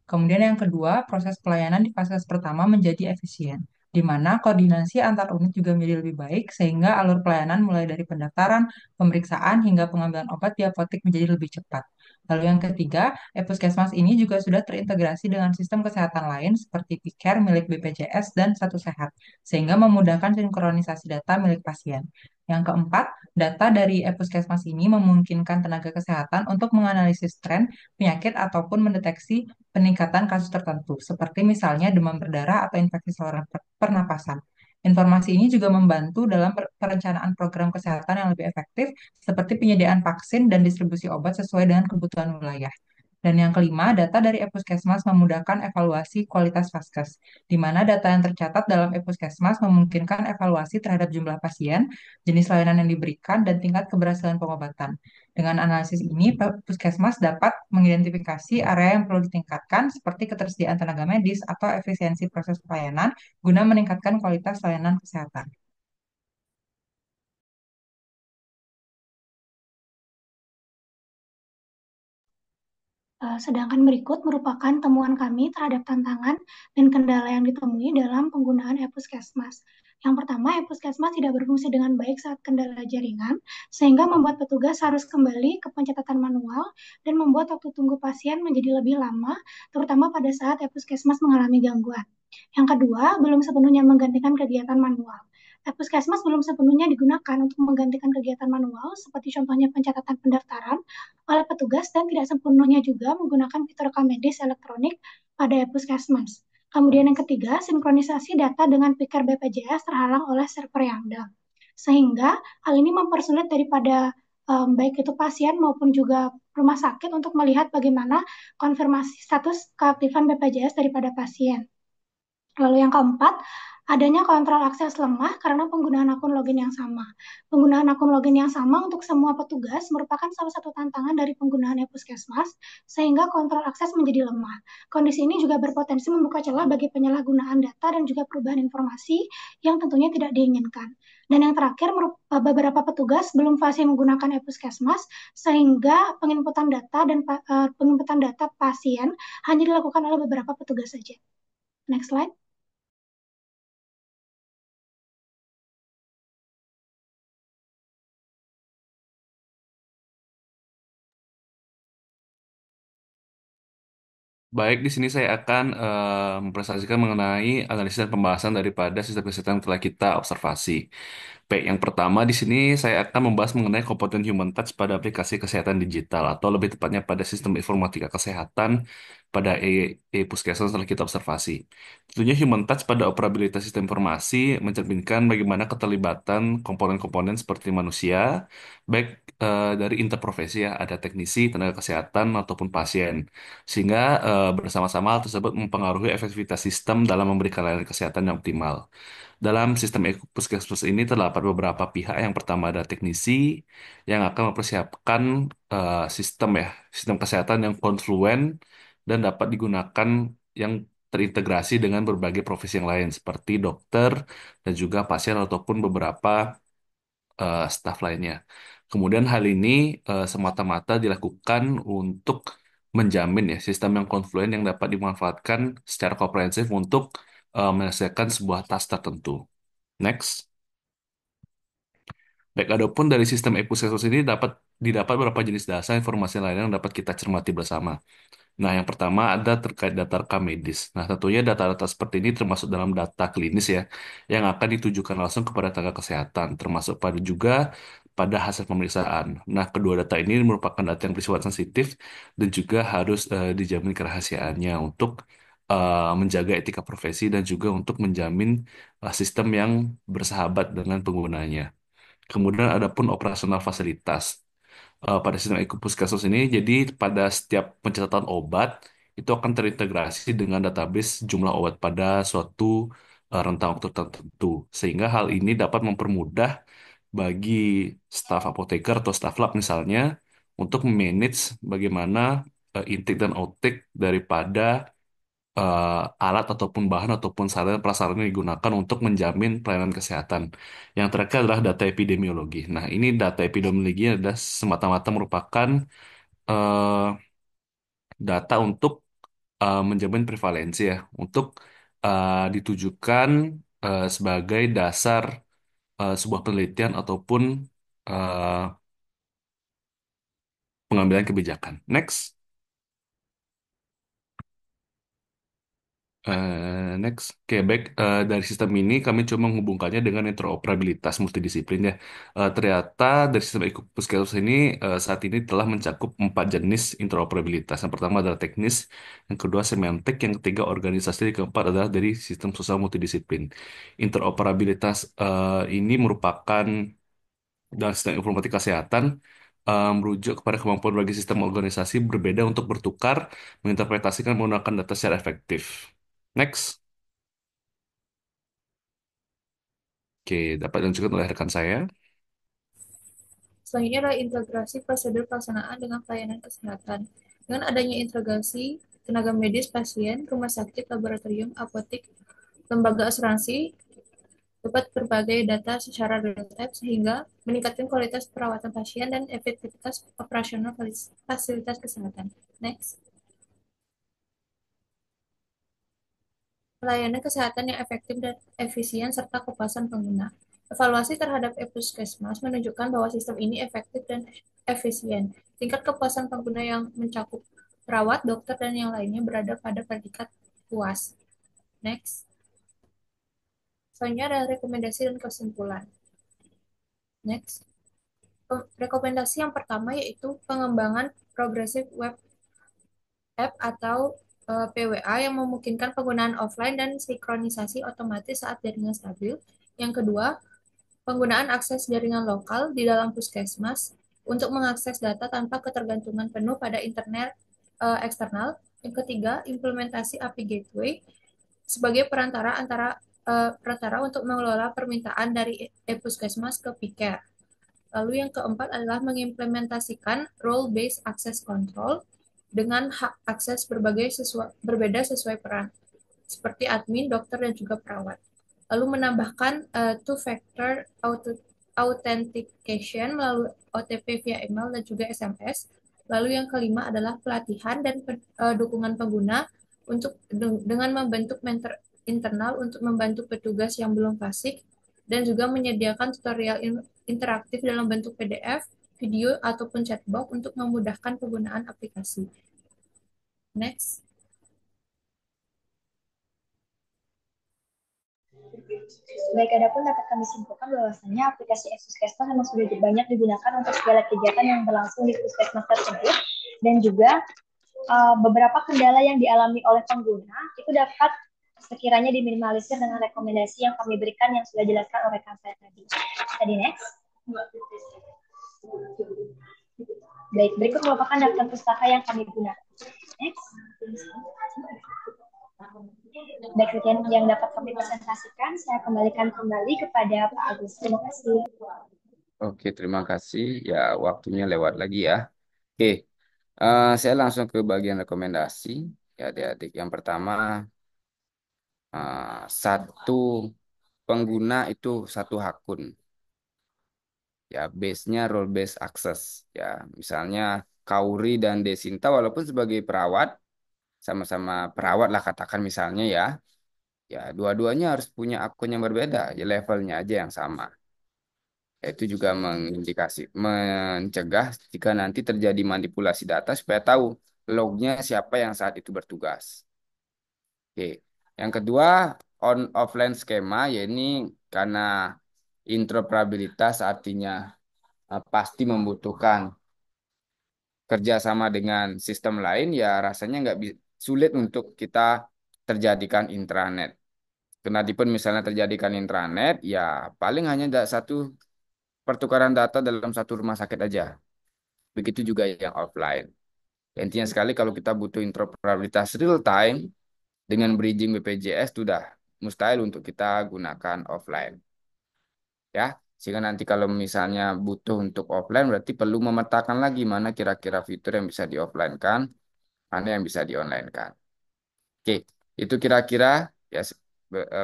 Kemudian yang kedua, proses pelayanan di fase pertama menjadi efisien, di mana koordinasi antar unit juga menjadi lebih baik, sehingga alur pelayanan mulai dari pendaftaran, pemeriksaan, hingga pengambilan obat di apotek menjadi lebih cepat. Lalu yang ketiga, e-puskesmas ini juga sudah terintegrasi dengan sistem kesehatan lain seperti Picare milik BPJS dan Satu Sehat, sehingga memudahkan sinkronisasi data milik pasien. Yang keempat, data dari e-puskesmas ini memungkinkan tenaga kesehatan untuk menganalisis tren penyakit ataupun mendeteksi peningkatan kasus tertentu, seperti misalnya demam berdarah atau infeksi saluran pernapasan. Informasi ini juga membantu dalam perencanaan program kesehatan yang lebih efektif, seperti penyediaan vaksin dan distribusi obat sesuai dengan kebutuhan wilayah. Dan yang kelima, data dari e-puskesmas memudahkan evaluasi kualitas vaskes, di mana data yang tercatat dalam e-puskesmas memungkinkan evaluasi terhadap jumlah pasien, jenis layanan yang diberikan, dan tingkat keberhasilan pengobatan. Dengan analisis ini, puskesmas dapat mengidentifikasi area yang perlu ditingkatkan, seperti ketersediaan tenaga medis atau efisiensi proses pelayanan, guna meningkatkan kualitas layanan kesehatan. Sedangkan berikut merupakan temuan kami terhadap tantangan dan kendala yang ditemui dalam penggunaan e-puskesmas. Yang pertama, e-puskesmas tidak berfungsi dengan baik saat kendala jaringan, sehingga membuat petugas harus kembali ke pencatatan manual dan membuat waktu tunggu pasien menjadi lebih lama, terutama pada saat e-puskesmas mengalami gangguan. Yang kedua, belum sepenuhnya menggantikan kegiatan manual. Puskesmas belum sepenuhnya digunakan untuk menggantikan kegiatan manual, seperti contohnya pencatatan pendaftaran oleh petugas dan tidak sepenuhnya juga menggunakan fitur rekam medis elektronik pada puskesmas. Kemudian yang ketiga, sinkronisasi data dengan Piker BPJS terhalang oleh server yang down. Sehingga hal ini mempersulit daripada baik itu pasien maupun juga rumah sakit untuk melihat bagaimana konfirmasi status keaktifan BPJS daripada pasien. Lalu yang keempat, adanya kontrol akses lemah karena penggunaan akun login yang sama. Penggunaan akun login yang sama untuk semua petugas merupakan salah satu tantangan dari penggunaan e-puskesmas, sehingga kontrol akses menjadi lemah. Kondisi ini juga berpotensi membuka celah bagi penyalahgunaan data dan juga perubahan informasi yang tentunya tidak diinginkan. Dan yang terakhir, beberapa petugas belum fasih menggunakan e-puskesmas, sehingga penginputan data pasien hanya dilakukan oleh beberapa petugas saja. Next slide. Baik, di sini saya akan mempresentasikan mengenai analisis dan pembahasan daripada sistem kesehatan yang telah kita observasi. Baik, yang pertama di sini saya akan membahas mengenai komponen human touch pada aplikasi kesehatan digital atau lebih tepatnya pada sistem informatika kesehatan pada e-puskesmas setelah kita observasi. Tentunya human touch pada operabilitas sistem informasi mencerminkan bagaimana keterlibatan komponen-komponen seperti manusia, baik dari interprofesi ya, ada teknisi, tenaga kesehatan ataupun pasien, sehingga bersama-sama hal tersebut mempengaruhi efektivitas sistem dalam memberikan layanan kesehatan yang optimal. Dalam sistem puskesmas ini terdapat beberapa pihak. Yang pertama ada teknisi yang akan mempersiapkan sistem ya, sistem kesehatan yang konfluen dan dapat digunakan yang terintegrasi dengan berbagai profesi yang lain seperti dokter dan juga pasien ataupun beberapa staf lainnya. Kemudian hal ini semata-mata dilakukan untuk menjamin ya sistem yang konfluen yang dapat dimanfaatkan secara komprehensif untuk menyelesaikan sebuah tas tertentu. Next. Baik, adapun dari sistem e-puskesmas ini didapat beberapa jenis dasar informasi lain yang dapat kita cermati bersama. Nah, yang pertama ada terkait data rekam medis. Nah, tentunya data-data seperti ini termasuk dalam data klinis ya, yang akan ditujukan langsung kepada tenaga kesehatan, termasuk pada juga pada hasil pemeriksaan. Nah, kedua data ini merupakan data yang bersifat sensitif dan juga harus dijamin kerahasiaannya untuk menjaga etika profesi dan juga untuk menjamin sistem yang bersahabat dengan penggunanya. Kemudian adapun operasional fasilitas pada sistem Puskesmas ini, jadi pada setiap pencatatan obat itu akan terintegrasi dengan database jumlah obat pada suatu rentang waktu tertentu, sehingga hal ini dapat mempermudah bagi staf apoteker atau staf lab misalnya untuk manage bagaimana intake dan outtake daripada alat ataupun bahan ataupun sarana prasarana yang digunakan untuk menjamin pelayanan kesehatan. Yang terakhir adalah data epidemiologi. Nah, ini data epidemiologi adalah semata-mata merupakan eh, data untuk menjamin prevalensi ya, untuk ditujukan sebagai dasar sebuah penelitian ataupun eh, pengambilan kebijakan. Next. Next, oke baik. Dari sistem ini kami coba menghubungkannya dengan interoperabilitas multidisiplin ya. Ternyata dari sistem Puskesmas ini saat ini telah mencakup 4 jenis interoperabilitas. Yang pertama adalah teknis, yang kedua semantik, yang ketiga organisasi, yang keempat adalah dari sistem sosial multidisiplin. Interoperabilitas ini merupakan dan sistem informatika kesehatan merujuk kepada kemampuan bagi sistem organisasi berbeda untuk bertukar, menginterpretasikan menggunakan data secara efektif. Next. Oke, dapat dilanjutkan oleh rekan saya. Selanjutnya adalah integrasi prosedur pelaksanaan dengan pelayanan kesehatan. Dengan adanya integrasi tenaga medis, pasien, rumah sakit, laboratorium, apotek, lembaga asuransi, dapat berbagai data secara real-time sehingga meningkatkan kualitas perawatan pasien dan efektivitas operasional fasilitas kesehatan. Next. Pelayanan kesehatan yang efektif dan efisien serta kepuasan pengguna. Evaluasi terhadap e-puskesmas menunjukkan bahwa sistem ini efektif dan efisien. Tingkat kepuasan pengguna yang mencakup perawat, dokter, dan yang lainnya berada pada predikat puas. Next. Selanjutnya ada rekomendasi dan kesimpulan. Next. Rekomendasi yang pertama yaitu pengembangan progresif web app atau PWA yang memungkinkan penggunaan offline dan sinkronisasi otomatis saat jaringan stabil. Yang kedua, penggunaan akses jaringan lokal di dalam puskesmas untuk mengakses data tanpa ketergantungan penuh pada internet eksternal. Yang ketiga, implementasi API Gateway sebagai perantara untuk mengelola permintaan dari e-puskesmas ke PCare. Lalu yang keempat adalah mengimplementasikan role-based access control dengan hak akses berbeda sesuai peran, seperti admin, dokter, dan juga perawat. Lalu menambahkan two-factor authentication melalui OTP via email dan juga SMS. Lalu yang kelima adalah pelatihan dan dukungan pengguna dengan membentuk mentor internal untuk membantu petugas yang belum fasik dan juga menyediakan tutorial interaktif dalam bentuk PDF, video, ataupun chatbox untuk memudahkan penggunaan aplikasi. Next. Baik, adapun dapat kami simpulkan bahwasannya aplikasi e-Puskesmas memang sudah banyak digunakan untuk segala kegiatan yang berlangsung di puskesmas tersebut, dan juga beberapa kendala yang dialami oleh pengguna itu dapat sekiranya diminimalisir dengan rekomendasi yang kami berikan yang sudah dijelaskan oleh rekan saya tadi. Next. Baik, berikut merupakan daftar pustaka yang kami gunakan. Next. Baik, yang dapat kami presentasikan, saya kembalikan kembali kepada Pak Agus. Terima kasih. Oke, terima kasih. Ya, waktunya lewat lagi ya. Oke, saya langsung ke bagian rekomendasi. Ya, adik-adik. Yang pertama, satu pengguna itu satu akun. Ya, base-nya role based access. Ya, misalnya Kauri dan Desinta walaupun sebagai perawat, sama-sama perawat lah katakan misalnya ya. Ya, dua-duanya harus punya akun yang berbeda, ya levelnya aja yang sama. Itu juga mencegah jika nanti terjadi manipulasi data supaya tahu lognya siapa yang saat itu bertugas. Oke. Yang kedua, on offline skema, ya ini karena interoperabilitas artinya pasti membutuhkan kerjasama dengan sistem lain, ya rasanya nggak sulit untuk kita terjadikan intranet. Kenapa misalnya terjadikan intranet, ya paling hanya ada satu pertukaran data dalam satu rumah sakit aja. Begitu juga yang offline. Intinya sekali kalau kita butuh interoperabilitas real time dengan bridging BPJS sudah mustahil untuk kita gunakan offline. Ya, sehingga nanti kalau misalnya butuh untuk offline berarti perlu memetakan lagi mana kira-kira fitur yang bisa di offline kan, mana yang bisa di online kan. Oke. Itu kira-kira ya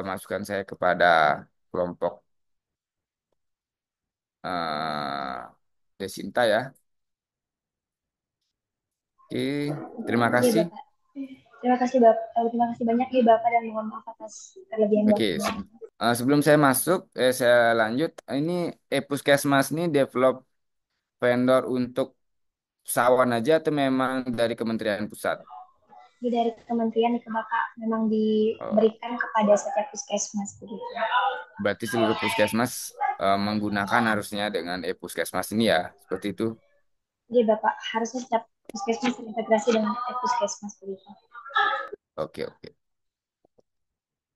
masukan saya kepada kelompok eh, Desinta ya. Oke, terima Iya, kasih. Bapak. Terima kasih, Bapak. Terima kasih banyak nih, Bapak, dan mohon maaf atas kelebihan Oke, Bapak. sebelum saya masuk, saya lanjut. Ini Puskesmas ini develop vendor untuk Sawan aja atau memang dari Kementerian Pusat? Ini dari kementerian nih ke Bapak memang Oh, diberikan kepada setiap puskesmas begitu. berarti seluruh puskesmas menggunakan harusnya dengan Puskesmas ini ya, seperti itu. Jadi Bapak harusnya setiap puskesmas terintegrasi dengan puskesmas begitu. Oke, oke.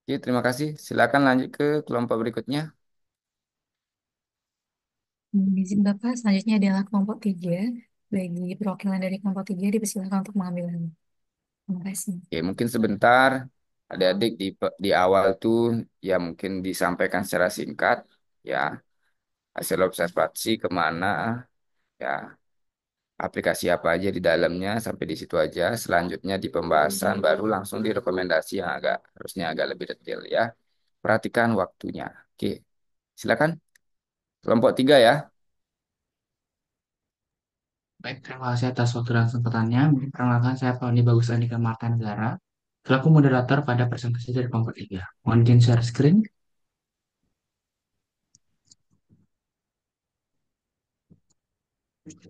Oke, terima kasih. Silakan lanjut ke kelompok berikutnya. Izin Bapak, selanjutnya adalah kelompok 3. Bagi perwakilan dari kelompok 3 dipersilakan untuk mengambil alih. Terima kasih. Oke, mungkin sebentar adik-adik di awal tuh ya mungkin disampaikan secara singkat ya hasil observasi kemana ya aplikasi apa aja di dalamnya sampai di situ aja. Selanjutnya di pembahasan baru langsung di rekomendasi yang harusnya agak lebih detail ya. Perhatikan waktunya. Oke, silakan kelompok 3 ya. Baik, terima kasih atas waktu dan kesempatannya. Perkenalkan saya Tony Bagus Andika Martanegara, selaku moderator pada presentasi dari kelompok 3. Mohon izin share screen.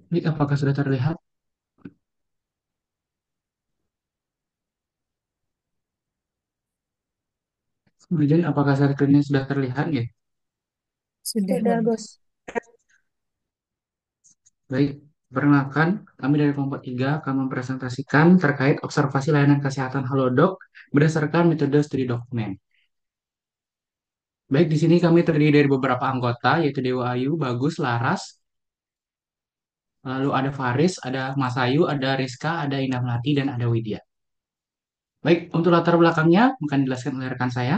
Baik, apakah sudah terlihat? Kemudian, apakah share screen-nya sudah terlihat ya? Sudah Sudah, bagus. Gus. Baik, perkenalkan kami dari kelompok 3 akan mempresentasikan terkait observasi layanan kesehatan Halodoc berdasarkan metode studi dokumen. Baik, di sini kami terdiri dari beberapa anggota, yaitu Dewa Ayu, Bagus, Laras, lalu ada Faris, ada Mas Ayu, ada Rizka, ada Indah Melati, dan ada Widya. Baik, untuk latar belakangnya akan dijelaskan oleh rekan saya.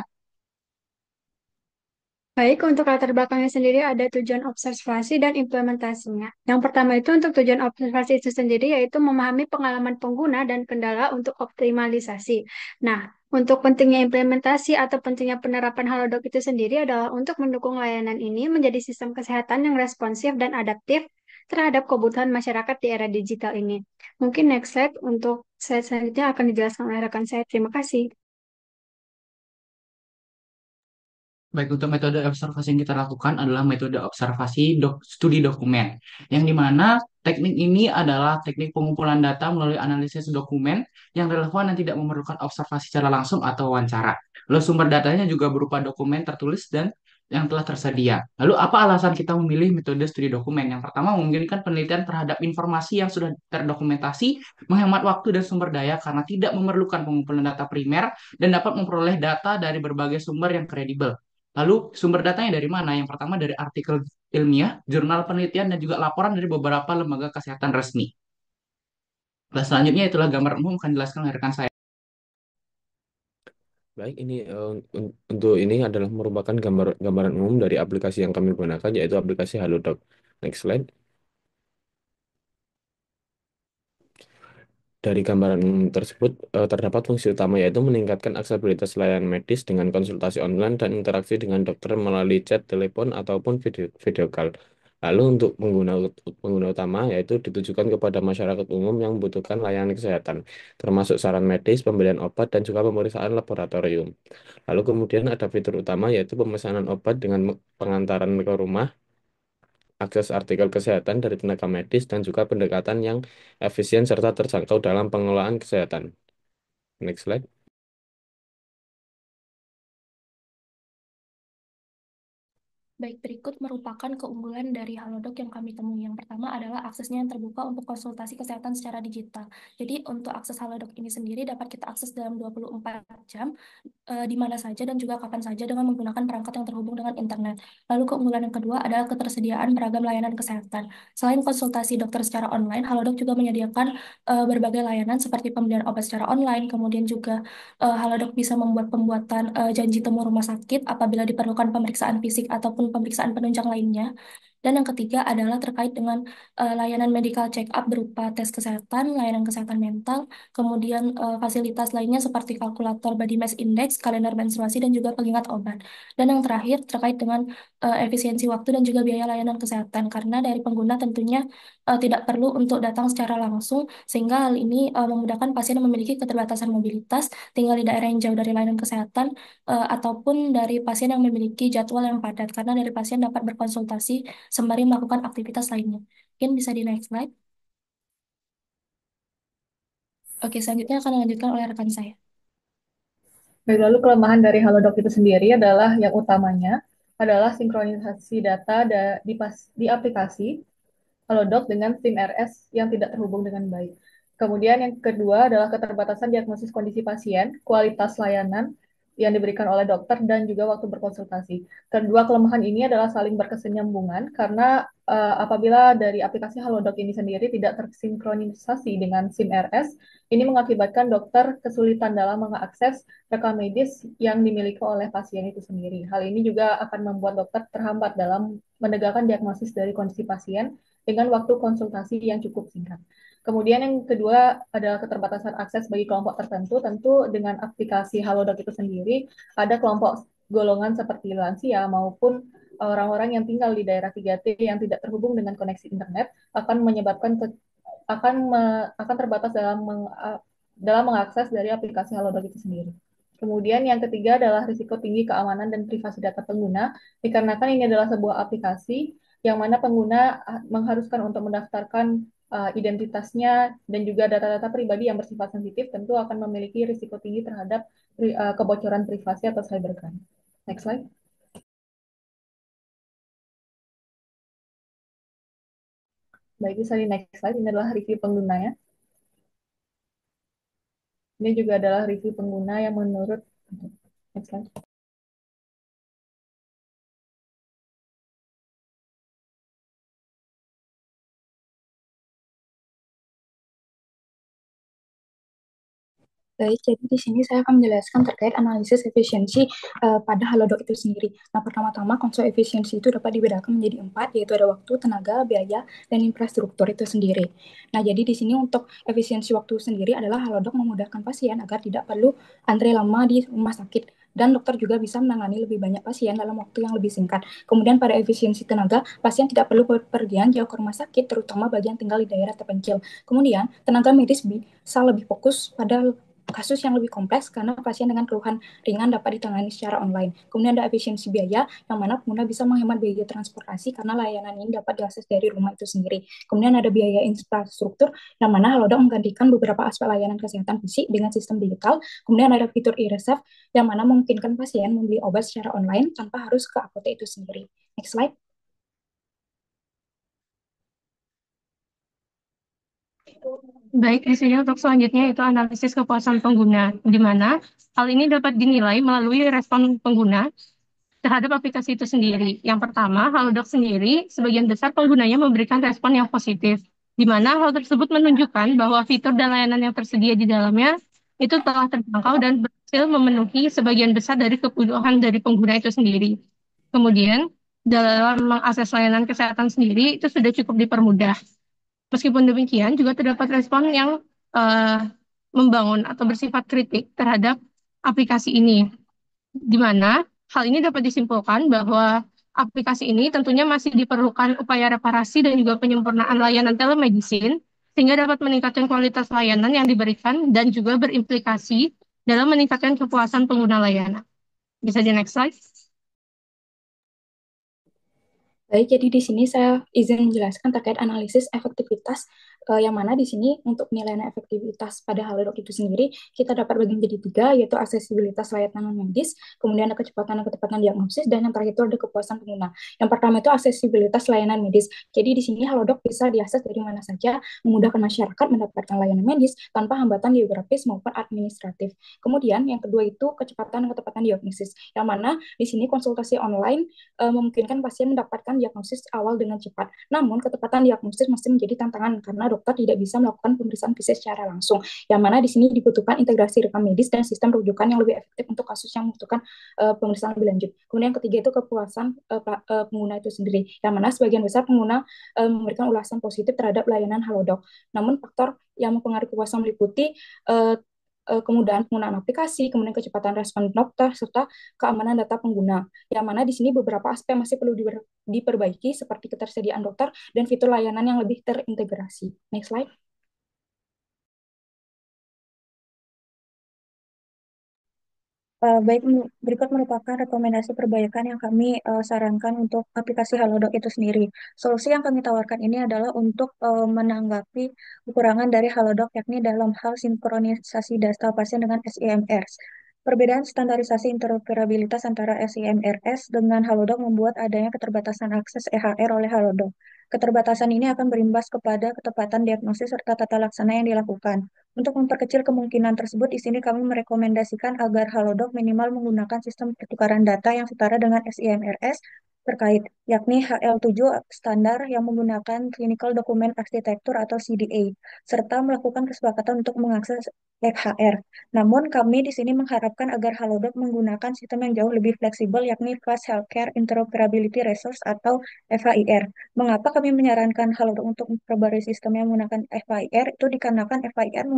Baik, untuk latar belakangnya sendiri ada tujuan observasi dan implementasinya. Yang pertama itu untuk tujuan observasi itu sendiri yaitu memahami pengalaman pengguna dan kendala untuk optimalisasi. Nah, untuk pentingnya implementasi atau pentingnya penerapan Halodoc itu sendiri adalah untuk mendukung layanan ini menjadi sistem kesehatan yang responsif dan adaptif terhadap kebutuhan masyarakat di era digital ini. Mungkin next slide untuk slide selanjutnya akan dijelaskan oleh rekan saya. Terima kasih. Baik, untuk metode observasi yang kita lakukan adalah metode observasi studi dokumen, yang dimana teknik ini adalah teknik pengumpulan data melalui analisis dokumen yang relevan dan tidak memerlukan observasi secara langsung atau wawancara. Lalu sumber datanya juga berupa dokumen tertulis dan yang telah tersedia. Lalu apa alasan kita memilih metode studi dokumen? Yang pertama, memungkinkan penelitian terhadap informasi yang sudah terdokumentasi, menghemat waktu dan sumber daya karena tidak memerlukan pengumpulan data primer dan dapat memperoleh data dari berbagai sumber yang kredibel. Lalu sumber datanya dari mana? Yang pertama dari artikel ilmiah, jurnal penelitian, dan juga laporan dari beberapa lembaga kesehatan resmi. Nah, selanjutnya itulah gambar umum akan dijelaskan oleh rekan saya. Baik, ini untuk ini adalah merupakan gambaran umum dari aplikasi yang kami gunakan, yaitu aplikasi Halodoc. Next slide. Dari gambaran umum tersebut terdapat fungsi utama yaitu meningkatkan aksesibilitas layanan medis dengan konsultasi online dan interaksi dengan dokter melalui chat, telepon, ataupun video call. Lalu untuk pengguna utama yaitu ditujukan kepada masyarakat umum yang membutuhkan layanan kesehatan, termasuk saran medis, pembelian obat, dan juga pemeriksaan laboratorium. Lalu kemudian ada fitur utama yaitu pemesanan obat dengan pengantaran ke rumah, akses artikel kesehatan dari tenaga medis, dan juga pendekatan yang efisien serta terjangkau dalam pengelolaan kesehatan. Next slide. Baik, berikut merupakan keunggulan dari Halodoc yang kami temui. Yang pertama adalah aksesnya yang terbuka untuk konsultasi kesehatan secara digital. Jadi, untuk akses Halodoc ini sendiri dapat kita akses dalam 24 jam, di mana saja dan juga kapan saja dengan menggunakan perangkat yang terhubung dengan internet. Lalu keunggulan yang kedua adalah ketersediaan beragam layanan kesehatan. Selain konsultasi dokter secara online, Halodoc juga menyediakan berbagai layanan seperti pembelian obat secara online, kemudian juga Halodoc bisa membuat pembuatan janji temu rumah sakit apabila diperlukan pemeriksaan fisik ataupun pemeriksaan penunjang lainnya. Dan yang ketiga adalah terkait dengan layanan medical check-up berupa tes kesehatan, layanan kesehatan mental, kemudian fasilitas lainnya seperti kalkulator body mass index, kalender menstruasi, dan juga pengingat obat. Dan yang terakhir terkait dengan efisiensi waktu dan juga biaya layanan kesehatan, karena dari pengguna tentunya tidak perlu untuk datang secara langsung, sehingga hal ini memudahkan pasien yang memiliki keterbatasan mobilitas, tinggal di daerah yang jauh dari layanan kesehatan, ataupun dari pasien yang memiliki jadwal yang padat, karena dari pasien dapat berkonsultasi sembari melakukan aktivitas lainnya. Mungkin bisa di next slide. Oke, selanjutnya akan dilanjutkan oleh rekan saya. Baik, lalu kelemahan dari Halodoc itu sendiri adalah yang utamanya adalah sinkronisasi data di aplikasi Halodoc dengan SIM RS yang tidak terhubung dengan baik. Kemudian yang kedua adalah keterbatasan diagnosis kondisi pasien, kualitas layanan yang diberikan oleh dokter, dan juga waktu berkonsultasi. Kedua kelemahan ini adalah saling berkesinambungan karena apabila dari aplikasi Halodoc ini sendiri tidak tersinkronisasi dengan SIM RS, ini mengakibatkan dokter kesulitan dalam mengakses rekam medis yang dimiliki oleh pasien itu sendiri. Hal ini juga akan membuat dokter terhambat dalam menegakkan diagnosis dari kondisi pasien dengan waktu konsultasi yang cukup singkat. Kemudian yang kedua adalah keterbatasan akses bagi kelompok tertentu. Tentu dengan aplikasi Halodoc itu sendiri, ada kelompok golongan seperti lansia maupun orang-orang yang tinggal di daerah 3T yang tidak terhubung dengan koneksi internet akan menyebabkan akan terbatas dalam mengakses dari aplikasi Halodoc itu sendiri. Kemudian yang ketiga adalah risiko tinggi keamanan dan privasi data pengguna, dikarenakan ini adalah sebuah aplikasi yang mana pengguna mengharuskan untuk mendaftarkan identitasnya dan juga data-data pribadi yang bersifat sensitif, tentu akan memiliki risiko tinggi terhadap kebocoran privasi atau cybercrime. Next slide. Baik, bisa di next slide. Ini adalah review penggunanya. Ini juga adalah review pengguna yang menurut next slide. Baik, jadi di sini saya akan menjelaskan terkait analisis efisiensi pada Halodoc itu sendiri. Nah, pertama-tama konsep efisiensi itu dapat dibedakan menjadi 4, yaitu ada waktu, tenaga, biaya, dan infrastruktur itu sendiri. Nah, jadi di sini untuk efisiensi waktu sendiri adalah Halodoc memudahkan pasien agar tidak perlu antre lama di rumah sakit. Dan dokter juga bisa menangani lebih banyak pasien dalam waktu yang lebih singkat. Kemudian pada efisiensi tenaga, pasien tidak perlu berpergian jauh ke rumah sakit, terutama bagi yang tinggal di daerah terpencil. Kemudian, tenaga medis bisa lebih fokus pada kasus yang lebih kompleks karena pasien dengan keluhan ringan dapat ditangani secara online. Kemudian ada efisiensi biaya, yang mana pengguna bisa menghemat biaya transportasi karena layanan ini dapat diakses dari rumah itu sendiri. Kemudian ada biaya infrastruktur, yang mana Halodoc menggantikan beberapa aspek layanan kesehatan fisik dengan sistem digital. Kemudian ada fitur e-resep, yang mana memungkinkan pasien membeli obat secara online tanpa harus ke apotek itu sendiri. Next slide. Baik, di sini untuk selanjutnya itu analisis kepuasan pengguna, di mana hal ini dapat dinilai melalui respon pengguna terhadap aplikasi itu sendiri. Yang pertama, Halodoc sendiri, sebagian besar penggunanya memberikan respon yang positif, di mana hal tersebut menunjukkan bahwa fitur dan layanan yang tersedia di dalamnya itu telah terjangkau dan berhasil memenuhi sebagian besar dari kebutuhan dari pengguna itu sendiri. Kemudian, dalam mengakses layanan kesehatan sendiri, itu sudah cukup dipermudah. Meskipun demikian, juga terdapat respon yang eh, membangun atau bersifat kritik terhadap aplikasi ini, di mana hal ini dapat disimpulkan bahwa aplikasi ini tentunya masih diperlukan upaya reparasi dan juga penyempurnaan layanan telemedicine, sehingga dapat meningkatkan kualitas layanan yang diberikan dan juga berimplikasi dalam meningkatkan kepuasan pengguna layanan. Bisa di next slide. Baik, jadi di sini saya izin menjelaskan terkait analisis efektivitas, yang mana di sini untuk penilaian efektivitas pada Halodoc itu sendiri, kita dapat bagi menjadi 3, yaitu aksesibilitas layanan medis, kemudian ada kecepatan dan ketepatan diagnosis, dan yang terakhir itu ada kepuasan pengguna. Yang pertama itu aksesibilitas layanan medis. Jadi di sini Halodoc bisa diakses dari mana saja, memudahkan masyarakat mendapatkan layanan medis tanpa hambatan geografis maupun administratif. Kemudian yang kedua itu kecepatan dan ketepatan diagnosis, yang mana di sini konsultasi online memungkinkan pasien mendapatkan diagnosis awal dengan cepat. Namun, ketepatan diagnosis masih menjadi tantangan karena dokter tidak bisa melakukan pemeriksaan fisik secara langsung. Yang mana di sini dibutuhkan integrasi rekam medis dan sistem rujukan yang lebih efektif untuk kasus yang membutuhkan pemeriksaan lebih lanjut. Kemudian yang ketiga itu kepuasan pengguna itu sendiri, yang mana sebagian besar pengguna memberikan ulasan positif terhadap layanan Halodoc. Namun faktor yang mempengaruhi kepuasan meliputi kemudahan penggunaan aplikasi, kemudian kecepatan respon dokter, serta keamanan data pengguna. Yang mana di sini beberapa aspek masih perlu diperbaiki, seperti ketersediaan dokter dan fitur layanan yang lebih terintegrasi. Next slide. Baik, berikut merupakan rekomendasi perbaikan yang kami sarankan untuk aplikasi Halodoc itu sendiri. Solusi yang kami tawarkan ini adalah untuk menanggapi kekurangan dari Halodoc, yakni dalam hal sinkronisasi data pasien dengan SIMRs. Perbedaan standarisasi interoperabilitas antara SIMRs dengan Halodoc membuat adanya keterbatasan akses EHR oleh Halodoc. Keterbatasan ini akan berimbas kepada ketepatan diagnosis serta tata laksana yang dilakukan. Untuk memperkecil kemungkinan tersebut, di sini kami merekomendasikan agar Halodoc minimal menggunakan sistem pertukaran data yang setara dengan SIMRS terkait, yakni HL7 standar yang menggunakan Clinical Document Architecture atau CDA, serta melakukan kesepakatan untuk mengakses FHR. Namun, kami di sini mengharapkan agar Halodoc menggunakan sistem yang jauh lebih fleksibel, yakni Fast Healthcare Interoperability Resource atau FHIR. Mengapa kami menyarankan Halodoc untuk memperbarui sistem yang menggunakan FHIR? Itu dikarenakan FHIR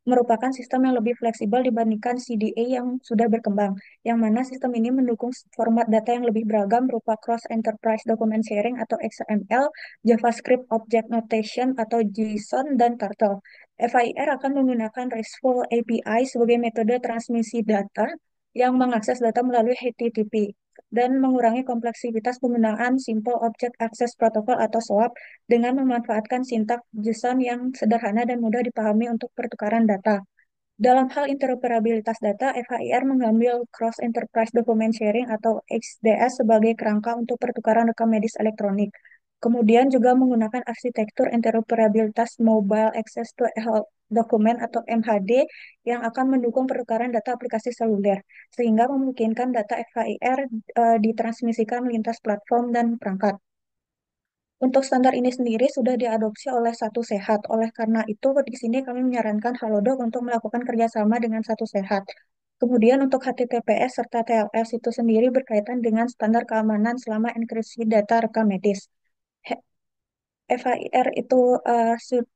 merupakan sistem yang lebih fleksibel dibandingkan CDA yang sudah berkembang, yang mana sistem ini mendukung format data yang lebih beragam berupa Cross Enterprise Document Sharing atau XML, JavaScript Object Notation atau JSON, dan Turtle. FHIR akan menggunakan RESTful API sebagai metode transmisi data yang mengakses data melalui HTTP dan mengurangi kompleksitas penggunaan Simple Object Access Protocol atau SOAP dengan memanfaatkan sintak JSON yang sederhana dan mudah dipahami untuk pertukaran data. Dalam hal interoperabilitas data, FHIR mengambil Cross Enterprise Document Sharing atau XDS sebagai kerangka untuk pertukaran rekam medis elektronik. Kemudian juga menggunakan arsitektur interoperabilitas Mobile Access to Health Document atau MHD yang akan mendukung pertukaran data aplikasi seluler, sehingga memungkinkan data FHIR ditransmisikan lintas platform dan perangkat. Untuk standar ini sendiri sudah diadopsi oleh Satu Sehat. Oleh karena itu, di sini kami menyarankan Halodoc untuk melakukan kerjasama dengan Satu Sehat. Kemudian untuk HTTPS serta TLS itu sendiri berkaitan dengan standar keamanan selama enkripsi data rekam medis. FHIR itu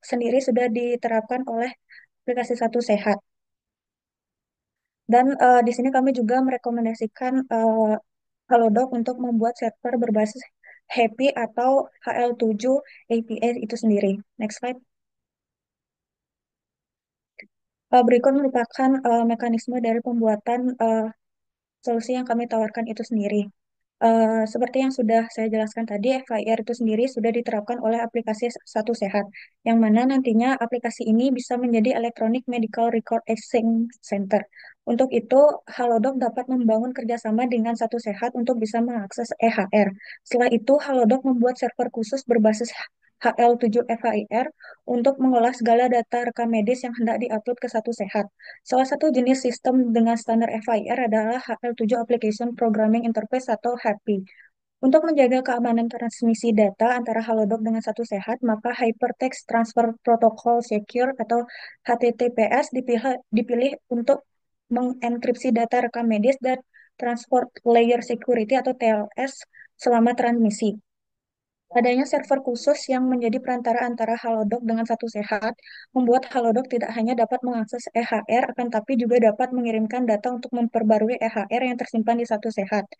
sendiri sudah diterapkan oleh aplikasi Satu Sehat. Dan di sini kami juga merekomendasikan Halodoc untuk membuat server berbasis Happy atau HL7 API itu sendiri. Next slide. Berikut merupakan mekanisme dari pembuatan solusi yang kami tawarkan itu sendiri. Seperti yang sudah saya jelaskan tadi, FHIR itu sendiri sudah diterapkan oleh aplikasi Satu Sehat, yang mana nantinya aplikasi ini bisa menjadi Electronic Medical Record Exchange Center. Untuk itu, Halodoc dapat membangun kerjasama dengan Satu Sehat untuk bisa mengakses EHR. Setelah itu, Halodoc membuat server khusus berbasis HL7 FHIR untuk mengolah segala data rekam medis yang hendak diupload ke Satu Sehat. Salah satu jenis sistem dengan standar FHIR adalah HL7 Application Programming Interface atau HAPI. Untuk menjaga keamanan transmisi data antara Halodoc dengan Satu Sehat, maka Hypertext Transfer Protocol Secure atau HTTPS dipilih untuk mengenkripsi data rekam medis dan Transport Layer Security atau TLS selama transmisi. Adanya server khusus yang menjadi perantara antara Halodoc dengan Satu Sehat membuat Halodoc tidak hanya dapat mengakses EHR, akan tapi juga dapat mengirimkan data untuk memperbarui EHR yang tersimpan di Satu Sehat.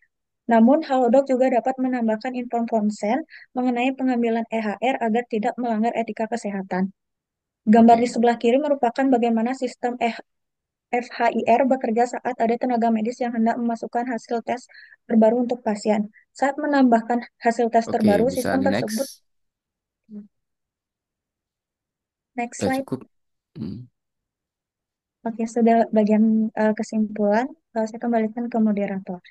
Namun, Halodoc juga dapat menambahkan inform consent mengenai pengambilan EHR agar tidak melanggar etika kesehatan. Gambar di sebelah kiri merupakan bagaimana sistem FHIR bekerja saat ada tenaga medis yang hendak memasukkan hasil tes terbaru untuk pasien. Saat menambahkan hasil tes Oke, terbaru, bisa sistem di tersebut. next. Next Udah slide. cukup. Hmm. Oke, sudah bagian kesimpulan. Saya kembalikan ke moderator.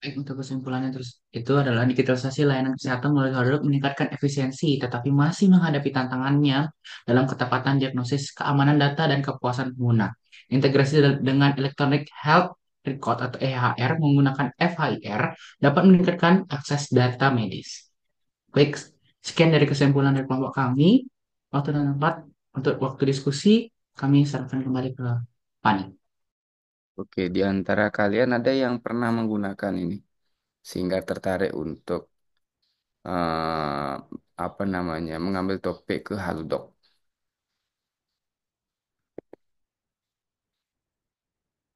Baik, untuk kesimpulannya terus itu adalah digitalisasi layanan kesehatan melalui Halodoc meningkatkan efisiensi, tetapi masih menghadapi tantangannya dalam ketepatan diagnosis, keamanan data, dan kepuasan pengguna. Integrasi dengan Electronic Health Record atau EHR menggunakan FHIR dapat meningkatkan akses data medis. Baik, sekian dari kesimpulan dari kelompok kami. Waktu dan tempat untuk waktu diskusi kami serahkan kembali ke Pani. Oke, di antara kalian ada yang pernah menggunakan ini sehingga tertarik untuk apa namanya mengambil topik ke Halodoc?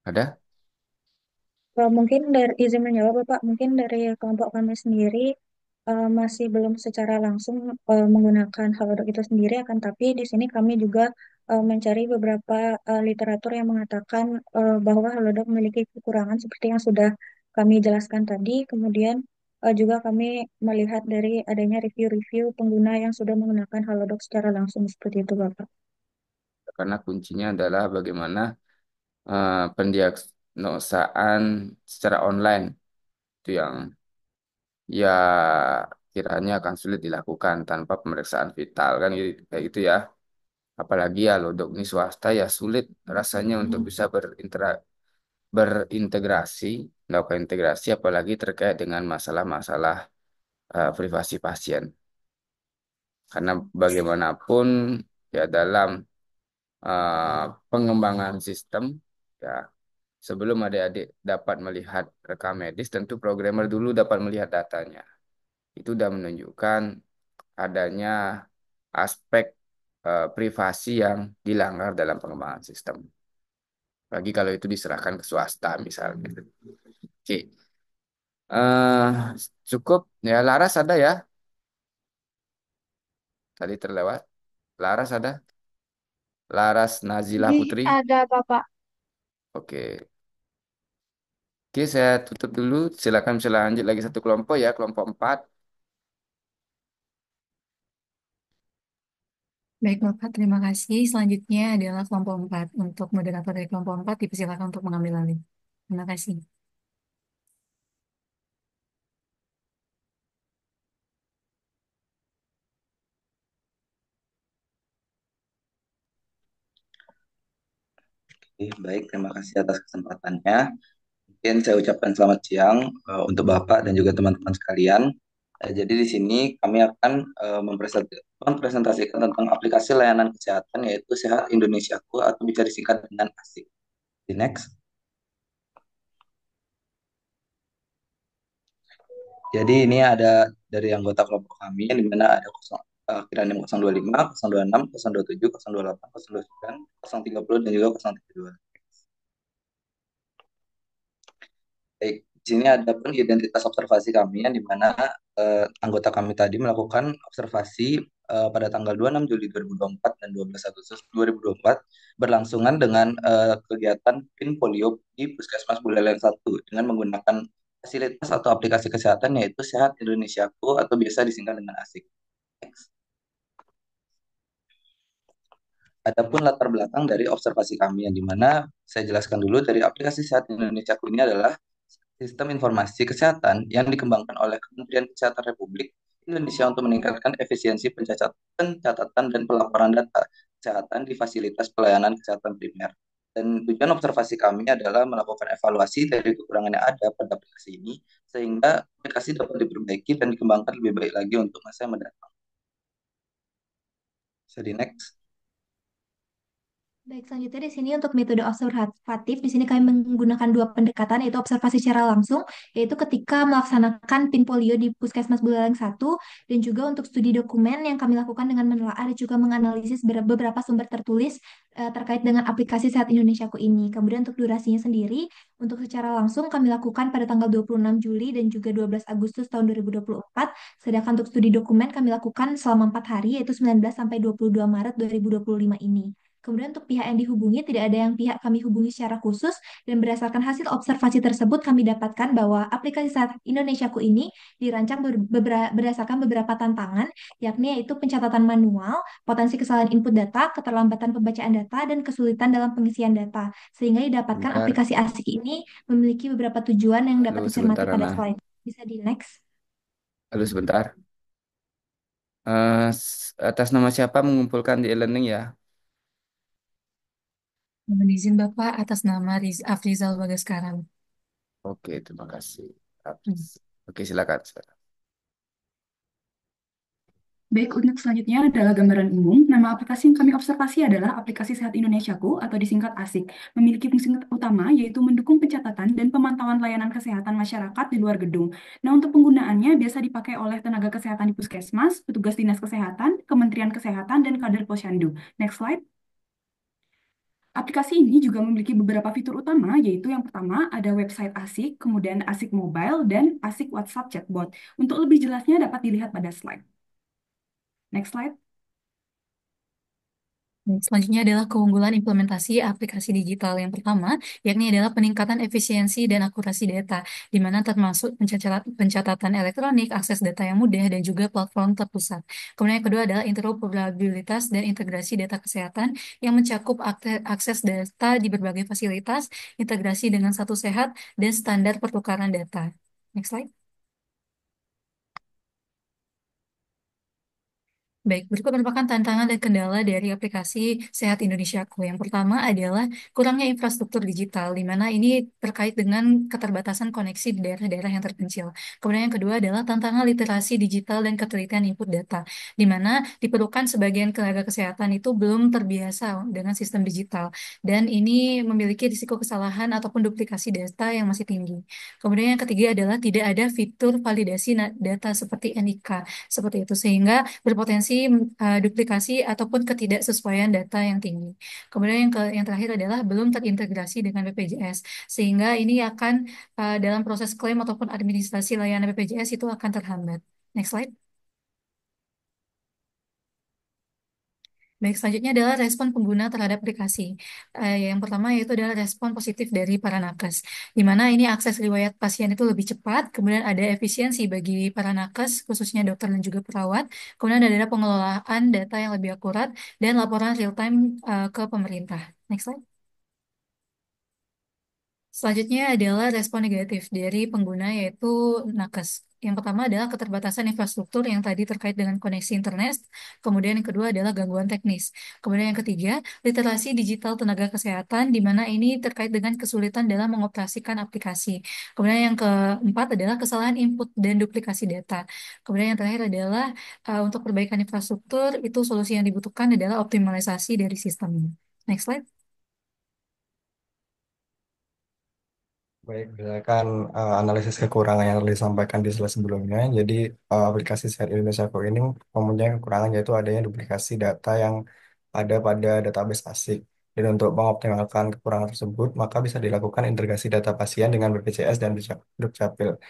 Ada? Mungkin dari izin menjawab Bapak, mungkin dari kelompok kami sendiri masih belum secara langsung menggunakan Halodoc itu sendiri, akan tapi di sini kami juga mencari beberapa literatur yang mengatakan bahwa Halodoc memiliki kekurangan seperti yang sudah kami jelaskan tadi. Kemudian juga kami melihat dari adanya review-review pengguna yang sudah menggunakan Halodoc secara langsung seperti itu Bapak. Karena kuncinya adalah bagaimana pendiagnosaan secara online itu yang ya kiranya akan sulit dilakukan tanpa pemeriksaan vital kan kayak gitu ya. Apalagi ya Halodoc ini swasta ya sulit rasanya untuk bisa berintegrasi, melakukan integrasi apalagi terkait dengan masalah-masalah privasi pasien. Karena bagaimanapun ya dalam pengembangan sistem ya sebelum adik-adik dapat melihat rekam medis tentu programmer dulu dapat melihat datanya. Itu sudah menunjukkan adanya aspek privasi yang dilanggar dalam pengembangan sistem. Lagi kalau itu diserahkan ke swasta misalnya. Oke. eh Cukup ya Laras ada ya? Tadi terlewat. Laras ada? Laras Nazila Jadi Putri. ada Bapak. Oke. Oke, saya tutup dulu. Silakan bisa lanjut lagi satu kelompok ya, kelompok 4. Baik, Bapak. Terima kasih. Selanjutnya adalah kelompok 4. Untuk moderator dari kelompok 4, dipersilakan untuk mengambil alih. Terima kasih. Oke, baik, terima kasih atas kesempatannya. Mungkin saya ucapkan selamat siang untuk Bapak dan juga teman-teman sekalian. Jadi di sini kami akan mempresentasikan tentang aplikasi layanan kesehatan yaitu Sehat Indonesiaku atau bisa disingkat dengan ASIK. Di next. Jadi ini ada dari anggota kelompok kami yang dimana ada kiranya 025, 026, 027, 028, 029, 030 dan juga 032. Baik, di sini ada pun identitas observasi kami yang dimana anggota kami tadi melakukan observasi pada tanggal 26 Juli 2024 dan 12 Agustus 2024 berlangsungan dengan kegiatan PIN polio di Puskesmas Buleleng 1 dengan menggunakan fasilitas atau aplikasi kesehatan yaitu Sehat Indonesiaku atau biasa disingkat dengan ASIK. Next. Adapun latar belakang dari observasi kami yang dimana saya jelaskan dulu dari aplikasi Sehat Indonesiaku ini adalah sistem informasi kesehatan yang dikembangkan oleh Kementerian Kesehatan Republik Indonesia untuk meningkatkan efisiensi pencatatan dan pelaporan data kesehatan di fasilitas pelayanan kesehatan primer. Dan tujuan observasi kami adalah melakukan evaluasi dari kekurangan yang ada pada aplikasi ini, sehingga aplikasi dapat diperbaiki dan dikembangkan lebih baik lagi untuk masa yang mendatang. So, di next. Baik, selanjutnya di sini untuk metode observatif, di sini kami menggunakan dua pendekatan, yaitu observasi secara langsung, yaitu ketika melaksanakan PIN polio di Puskesmas Buleleng 1, dan juga untuk studi dokumen yang kami lakukan dengan menelaah dan juga menganalisis beberapa sumber tertulis terkait dengan aplikasi Sehat Indonesiaku ini. Kemudian untuk durasinya sendiri, untuk secara langsung kami lakukan pada tanggal 26 Juli dan juga 12 Agustus tahun 2024, sedangkan untuk studi dokumen kami lakukan selama 4 hari, yaitu 19 sampai 22 Maret 2025 ini. Kemudian untuk pihak yang dihubungi, tidak ada yang pihak kami hubungi secara khusus, dan berdasarkan hasil observasi tersebut kami dapatkan bahwa aplikasi Sehat Indonesiaku ini dirancang berdasarkan beberapa tantangan, yakni yaitu pencatatan manual, potensi kesalahan input data, keterlambatan pembacaan data, dan kesulitan dalam pengisian data. Sehingga didapatkan Bentar. aplikasi ASIK ini memiliki beberapa tujuan yang dapat Halo, dicermati sebentar, pada Ana. slide. Bisa di next. Halo, sebentar. Atas nama siapa mengumpulkan di e-learning ya? Mohon izin Bapak atas nama Afrizal Bagaskara. Oke, terima kasih. Oke, silakan. Baik, untuk selanjutnya adalah gambaran umum. Nama aplikasi yang kami observasi adalah aplikasi Sehat Indonesiaku atau disingkat ASIK. Memiliki fungsi utama yaitu mendukung pencatatan dan pemantauan layanan kesehatan masyarakat di luar gedung. Nah, untuk penggunaannya biasa dipakai oleh tenaga kesehatan di puskesmas, petugas dinas kesehatan, Kementerian Kesehatan, dan kader posyandu. Next slide. Aplikasi ini juga memiliki beberapa fitur utama, yaitu yang pertama ada website ASIK, kemudian ASIK Mobile, dan ASIK WhatsApp Chatbot. Untuk lebih jelasnya dapat dilihat pada slide. Next slide. Selanjutnya adalah keunggulan implementasi aplikasi digital. Yang pertama, yakni adalah peningkatan efisiensi dan akurasi data, di mana termasuk pencatatan elektronik, akses data yang mudah, dan juga platform terpusat. Kemudian yang kedua adalah interoperabilitas dan integrasi data kesehatan yang mencakup akses data di berbagai fasilitas, integrasi dengan satu sehat, dan standar pertukaran data. Next slide. Baik, berikut merupakan tantangan dan kendala dari aplikasi Sehat Indonesiaku. Yang pertama adalah kurangnya infrastruktur digital, di mana ini terkait dengan keterbatasan koneksi di daerah-daerah yang terpencil. Kemudian yang kedua adalah tantangan literasi digital dan ketelitian input data, di mana diperlukan sebagian tenaga kesehatan itu belum terbiasa dengan sistem digital, dan ini memiliki risiko kesalahan ataupun duplikasi data yang masih tinggi. Kemudian yang ketiga adalah tidak ada fitur validasi data seperti NIK, seperti itu, sehingga berpotensi duplikasi ataupun ketidaksesuaian data yang tinggi. Kemudian yang terakhir adalah belum terintegrasi dengan BPJS, sehingga ini akan dalam proses klaim ataupun administrasi layanan BPJS itu akan terhambat. Next slide. Baik, selanjutnya adalah respon pengguna terhadap aplikasi. Yang pertama yaitu adalah respon positif dari para nakes, di mana ini akses riwayat pasien itu lebih cepat, kemudian ada efisiensi bagi para nakes, khususnya dokter dan juga perawat, kemudian ada pengelolaan data yang lebih akurat, dan laporan real-time ke pemerintah. Next slide. Selanjutnya adalah respon negatif dari pengguna yaitu nakes. Yang pertama adalah keterbatasan infrastruktur yang tadi terkait dengan koneksi internet. Kemudian yang kedua adalah gangguan teknis. Kemudian yang ketiga, literasi digital tenaga kesehatan di mana ini terkait dengan kesulitan dalam mengoperasikan aplikasi. Kemudian yang keempat adalah kesalahan input dan duplikasi data. Kemudian yang terakhir adalah untuk perbaikan infrastruktur itu solusi yang dibutuhkan adalah optimalisasi dari sistemnya. Next slide. Baik, berdasarkan analisis kekurangan yang telah disampaikan di slide sebelumnya, jadi aplikasi Sehat Indonesia Go ini mempunyai kekurangan yaitu adanya duplikasi data yang ada pada database ASIK. Dan untuk mengoptimalkan kekurangan tersebut, maka bisa dilakukan integrasi data pasien dengan BPJS dan Dukcapil.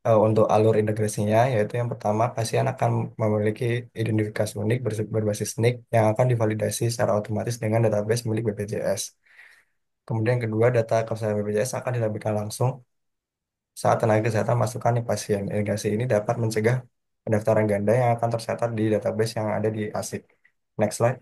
Untuk alur integrasinya, yaitu yang pertama, pasien akan memiliki identifikasi unik berbasis NIK yang akan divalidasi secara otomatis dengan database milik BPJS. Kemudian yang kedua, data kesehatan BPJS akan ditampilkan langsung saat tenaga kesehatan masukkan nih pasien. Integrasi ini dapat mencegah pendaftaran ganda yang akan tercatat di database yang ada di ASIK. Next slide.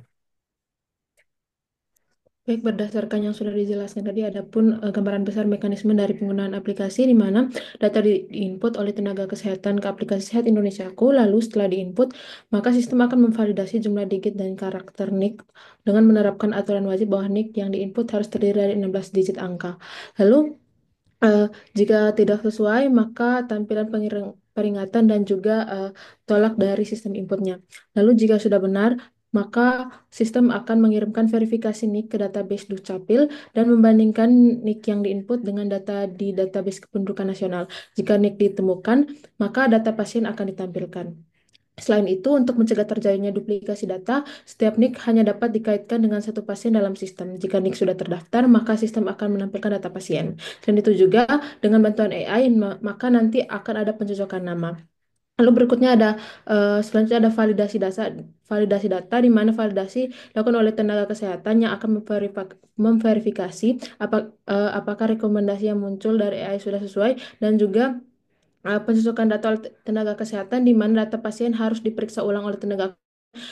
Baik, berdasarkan yang sudah dijelaskan tadi, ada pun gambaran besar mekanisme dari penggunaan aplikasi di mana data diinput oleh tenaga kesehatan ke aplikasi Sehat Indonesiaku, lalu setelah diinput, maka sistem akan memvalidasi jumlah digit dan karakter NIK dengan menerapkan aturan wajib bahwa NIK yang diinput harus terdiri dari 16 digit angka. Lalu, jika tidak sesuai, maka tampilan peringatan dan juga tolak dari sistem inputnya. Lalu jika sudah benar, maka sistem akan mengirimkan verifikasi NIK ke database Dukcapil dan membandingkan NIK yang diinput dengan data di database kependudukan nasional. Jika NIK ditemukan, maka data pasien akan ditampilkan. Selain itu, untuk mencegah terjadinya duplikasi data, setiap NIK hanya dapat dikaitkan dengan satu pasien dalam sistem. Jika NIK sudah terdaftar, maka sistem akan menampilkan data pasien. Dan itu juga dengan bantuan AI, maka nanti akan ada pencocokan nama. Lalu berikutnya ada selanjutnya ada validasi data di mana validasi dilakukan oleh tenaga kesehatan yang akan memverifikasi apakah rekomendasi yang muncul dari AI sudah sesuai, dan juga pencocokan data oleh tenaga kesehatan di mana data pasien harus diperiksa ulang oleh tenaga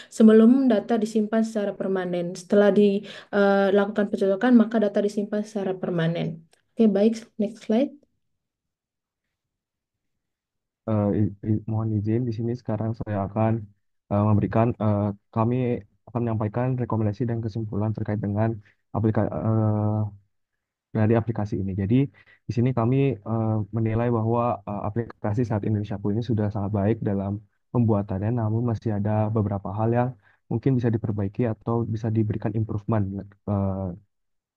sebelum data disimpan secara permanen. Setelah dilakukan pencocokan, maka data disimpan secara permanen. Oke, baik, next slide. Mohon izin di sini sekarang saya akan memberikan kami akan menyampaikan rekomendasi dan kesimpulan terkait dengan dari aplikasi ini. Jadi di sini kami menilai bahwa aplikasi Saat Indonesiaku ini sudah sangat baik dalam pembuatannya, namun masih ada beberapa hal yang mungkin bisa diperbaiki atau bisa diberikan improvement, eh,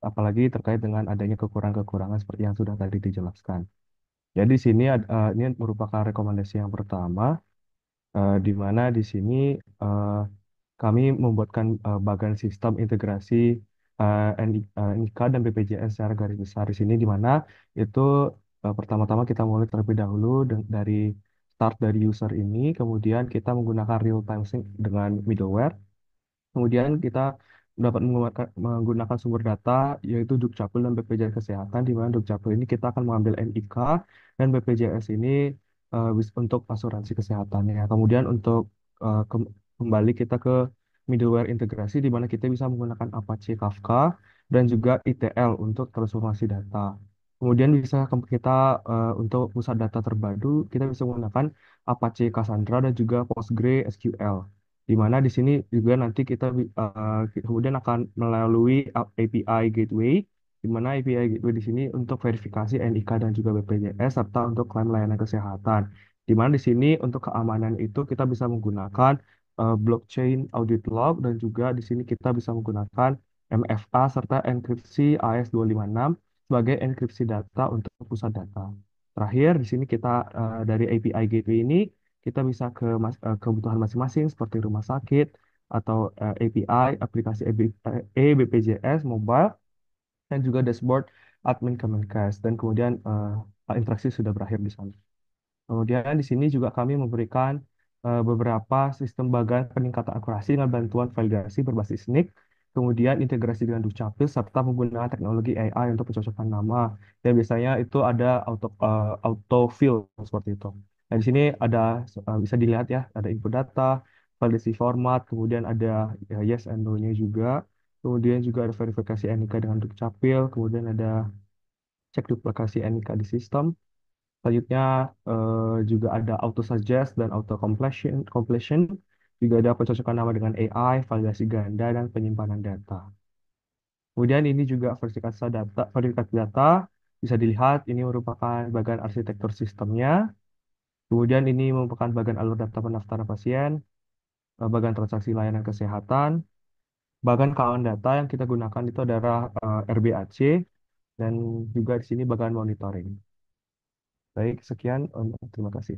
apalagi terkait dengan adanya kekurangan-kekurangan seperti yang sudah tadi dijelaskan. Jadi di sini ini merupakan rekomendasi yang pertama, di mana di sini eh, kami membuatkan bagan sistem integrasi NIK dan BPJS secara garis besar di sini, di mana itu pertama-tama kita mulai terlebih dahulu dari start dari user ini, kemudian kita menggunakan real time sync dengan middleware. Kemudian kita dapat menggunakan sumber data yaitu Dukcapil dan BPJS Kesehatan, di mana Dukcapil ini kita akan mengambil NIK dan BPJS ini untuk asuransi kesehatannya. Kemudian untuk kembali kita ke middleware integrasi, di mana kita bisa menggunakan Apache Kafka dan juga ETL untuk transformasi data. Kemudian bisa kita untuk pusat data terpadu, kita bisa menggunakan Apache Cassandra dan juga PostgreSQL, di mana di sini juga nanti kita kemudian akan melalui API Gateway, di mana API Gateway di sini untuk verifikasi NIK dan juga BPJS serta untuk klaim layanan kesehatan. Di mana di sini untuk keamanan itu kita bisa menggunakan blockchain audit log, dan juga di sini kita bisa menggunakan MFA serta enkripsi AES256 sebagai enkripsi data untuk pusat data. Terakhir, di sini kita dari API Gateway ini kita bisa ke kebutuhan masing-masing seperti rumah sakit atau API, aplikasi BPJS mobile, dan juga dashboard admin Kemenkes. Dan kemudian interaksi sudah berakhir di sana. Kemudian di sini juga kami memberikan beberapa sistem bagan peningkatan akurasi dengan bantuan validasi berbasis NIC, kemudian integrasi dengan Dukcapil, serta penggunaan teknologi AI untuk pencocokan nama. Dan biasanya itu ada autofill seperti itu. Nah, di sini ada bisa dilihat ya, ada input data, validasi format, kemudian ada yes and no-nya juga. Kemudian juga ada verifikasi NIK dengan Dukcapil, kemudian ada cek duplikasi NIK di sistem. Selanjutnya juga ada auto suggest dan auto completion. Juga ada pencocokan nama dengan AI, validasi ganda, dan penyimpanan data. Kemudian ini juga verifikasi data bisa dilihat ini merupakan bagian arsitektur sistemnya. Kemudian ini merupakan bagian alur data pendaftaran pasien, bagian transaksi layanan kesehatan, bagian kawan data yang kita gunakan itu adalah RBAC, dan juga di sini bagian monitoring. Baik, sekian. Terima kasih.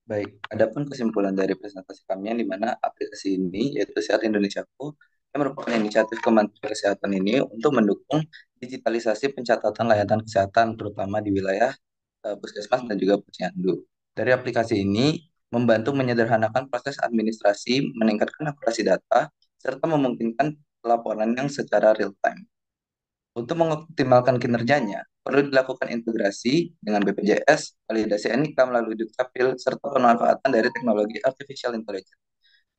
Baik, adapun kesimpulan dari presentasi kami yang di mana aplikasi ini yaitu Sehat Indonesiaku yang merupakan inisiatif Kementerian Kesehatan ini untuk mendukung digitalisasi pencatatan layanan kesehatan terutama di wilayah puskesmas dan juga posyandu. Dari aplikasi ini membantu menyederhanakan proses administrasi, meningkatkan akurasi data, serta memungkinkan pelaporan yang secara real time. Untuk mengoptimalkan kinerjanya, perlu dilakukan integrasi dengan BPJS, validasi NIK melalui Dukcapil, serta pemanfaatan dari teknologi artificial intelligence.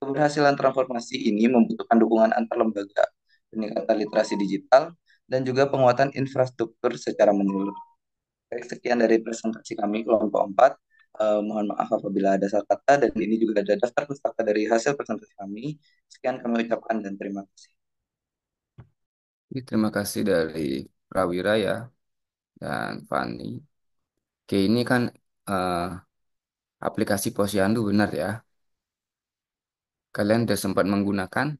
Keberhasilan transformasi ini membutuhkan dukungan antar lembaga, peningkatan literasi digital, dan juga penguatan infrastruktur secara menyeluruh. Baik, sekian dari presentasi kami kelompok 4. Mohon maaf apabila ada salah kata, dan ini juga ada daftar pustaka dari hasil presentasi kami. Sekian kami ucapkan dan terima kasih. Terima kasih dari Prawira ya dan Fani. Oke, ini kan eh, aplikasi Posyandu benar ya. Kalian sudah sempat menggunakan?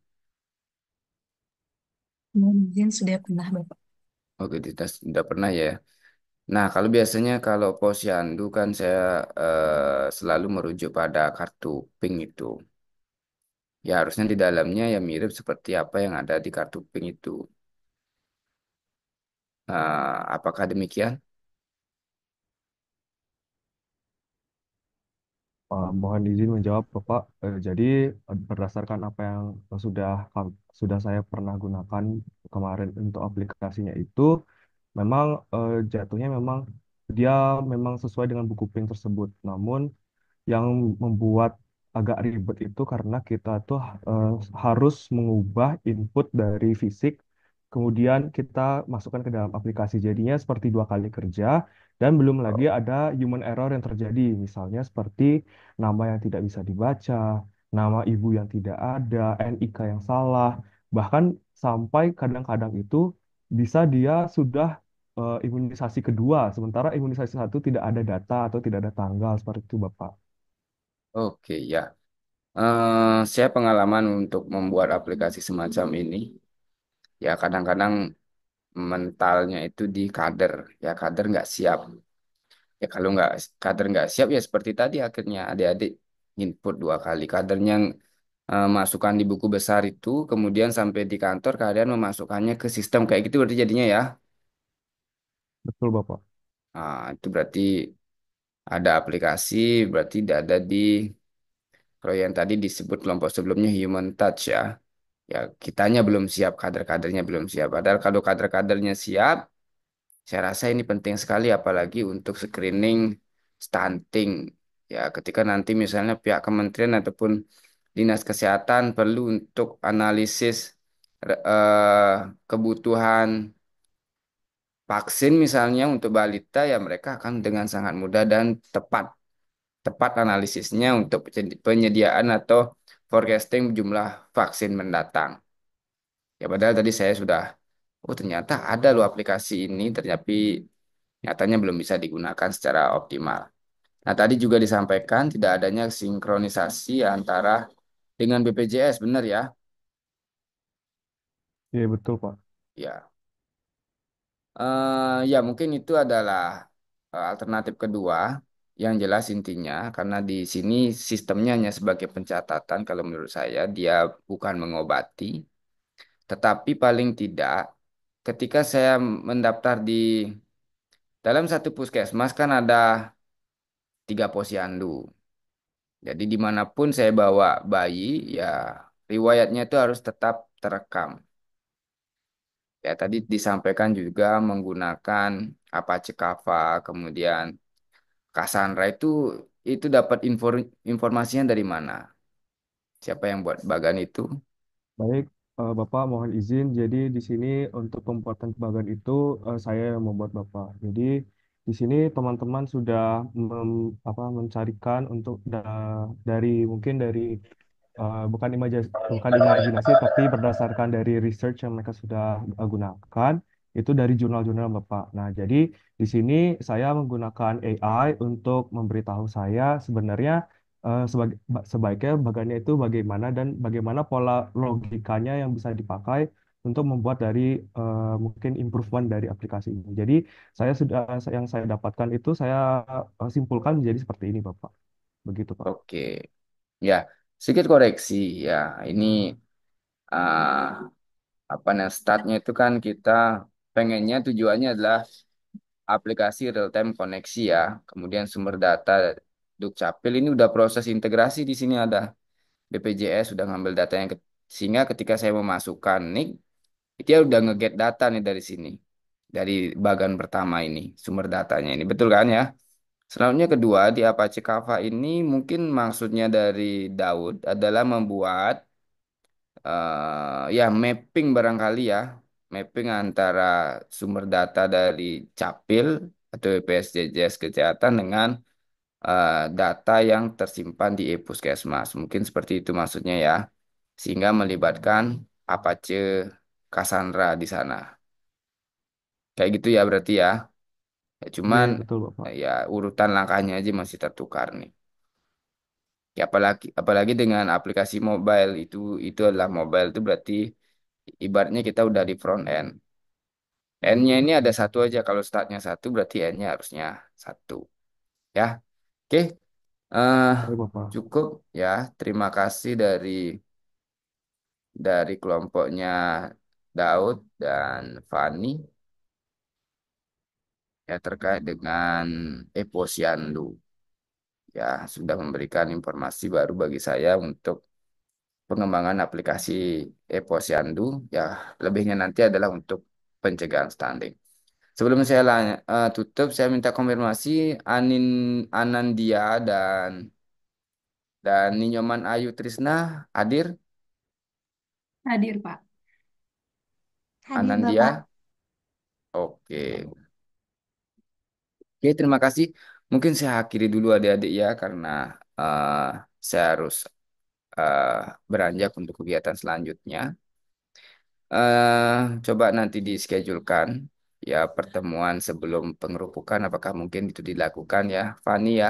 Mungkin sudah pernah, Bapak. Oke, tidak pernah ya. Nah, kalau biasanya kalau Posyandu kan saya selalu merujuk pada kartu PINK itu. Ya harusnya di dalamnya ya mirip seperti apa yang ada di kartu PINK itu. Apakah demikian? Mohon izin menjawab, Bapak. Jadi berdasarkan apa yang sudah saya pernah gunakan kemarin untuk aplikasinya itu, memang jatuhnya memang dia memang sesuai dengan buku PIN tersebut. Namun yang membuat agak ribet itu karena kita tuh eh, harus mengubah input dari fisik, kemudian kita masukkan ke dalam aplikasi. Jadinya seperti dua kali kerja, dan belum lagi ada human error yang terjadi, misalnya seperti nama yang tidak bisa dibaca, nama ibu yang tidak ada, NIK yang salah, bahkan sampai kadang-kadang itu bisa dia sudah imunisasi kedua, sementara imunisasi satu tidak ada data atau tidak ada tanggal seperti itu, Bapak. Oke, ya. Saya pengalaman untuk membuat aplikasi semacam ini. Ya, kadang-kadang mentalnya itu di kader. Ya, kader nggak siap. Ya, kalau nggak kader nggak siap, ya seperti tadi akhirnya adik-adik input dua kali. Kadernya masukkan di buku besar itu, kemudian sampai di kantor kalian memasukkannya ke sistem kayak gitu berarti jadinya ya. Betul, Bapak. Itu berarti ada aplikasi, berarti tidak ada di kalau yang tadi disebut kelompok sebelumnya human touch ya. Ya, kitanya belum siap, kader-kadernya belum siap. Padahal kalau kader-kadernya siap, saya rasa ini penting sekali apalagi untuk screening stunting. Ya, ketika nanti misalnya pihak kementerian ataupun dinas kesehatan perlu untuk analisis kebutuhan vaksin misalnya untuk balita, ya mereka akan dengan sangat mudah dan tepat tepat analisisnya untuk penyediaan atau forecasting jumlah vaksin mendatang. Ya padahal tadi saya sudah, oh ternyata ada loh aplikasi ini, tapi nyatanya belum bisa digunakan secara optimal. Nah tadi juga disampaikan tidak adanya sinkronisasi antara dengan BPJS, benar ya? Iya, betul, Pak. Ya, ya mungkin itu adalah alternatif kedua yang jelas intinya karena di sini sistemnya hanya sebagai pencatatan kalau menurut saya dia bukan mengobati, tetapi paling tidak ketika saya mendaftar di dalam satu puskesmas kan ada 3 posyandu. Jadi dimanapun saya bawa bayi, ya riwayatnya itu harus tetap terekam. Ya tadi disampaikan juga menggunakan Apache Kava, kemudian Cassandra itu dapat informasinya dari mana? Siapa yang buat bagan itu? Baik, Bapak mohon izin. Jadi di sini untuk pembuatan bagan itu saya yang membuat Bapak. Jadi di sini teman-teman sudah mencarikan untuk dari mungkin dari bukan imajinasi tapi berdasarkan dari research yang mereka sudah gunakan itu dari jurnal-jurnal Bapak. Nah, jadi di sini saya menggunakan AI untuk memberitahu saya sebenarnya sebaiknya bagannya itu bagaimana dan bagaimana pola logikanya yang bisa dipakai untuk membuat dari mungkin improvement dari aplikasi ini. Jadi yang saya dapatkan itu saya simpulkan menjadi seperti ini, Bapak. Begitu, Pak. Oke, ya sedikit koreksi ya. Ini ah, apa namanya startnya itu kan kita pengennya tujuannya adalah aplikasi real time koneksi ya. Kemudian sumber data Dukcapil ini udah proses integrasi di sini ada BPJS sudah ngambil data sehingga ketika saya memasukkan NIK dia udah ngeget data nih dari sini dari bagan pertama ini sumber datanya ini betul kan ya. Selanjutnya kedua di Apache Kava ini mungkin maksudnya dari Daud adalah membuat ya mapping barangkali ya mapping antara sumber data dari Capil atau BPSDJS Kesehatan dengan data yang tersimpan di e-Puskesmas. Mungkin seperti itu maksudnya ya. Sehingga melibatkan Apache Cassandra di sana. Kayak gitu ya berarti ya. Ya, Iya, cuman betul, Bapak. ya urutan langkahnya aja masih tertukar nih. Ya apalagi dengan aplikasi mobile itu adalah mobile itu berarti ibaratnya kita udah di front end. N-nya ini ada satu aja. Kalau startnya satu berarti N-nya harusnya satu. Ya, oke. eh Baik, Bapak. Cukup ya. Terima kasih dari kelompoknya Daud dan Fani ya terkait dengan Eposyandu. Ya, sudah memberikan informasi baru bagi saya untuk pengembangan aplikasi Eposyandu. Ya, lebihnya nanti adalah untuk pencegahan stunting. Sebelum saya tutup, saya minta konfirmasi Anandia dan Ninyoman Ayu Trisna hadir. Hadir, Pak. Hadir, Bapak. Anandia, oke. Oke, terima kasih. Mungkin saya akhiri dulu adik-adik ya, karena eh, saya harus eh, beranjak untuk kegiatan selanjutnya. Coba nanti dischedulekan ya pertemuan sebelum pengerupukan apakah mungkin itu dilakukan ya, Fani ya?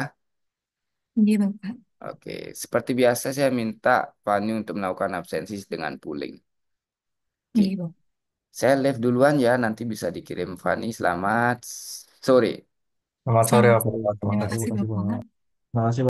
Iya, Bapak. Oke, seperti biasa saya minta Fani untuk melakukan absensi dengan pooling. Oke, Iya, Bapak. saya live duluan ya, nanti bisa dikirim Fani. Selamat sore. Selamat sore, Selamat. Bapak. Terima Terima kasih. kasih, Terima kasih, Bapak. Pak. Terima kasih,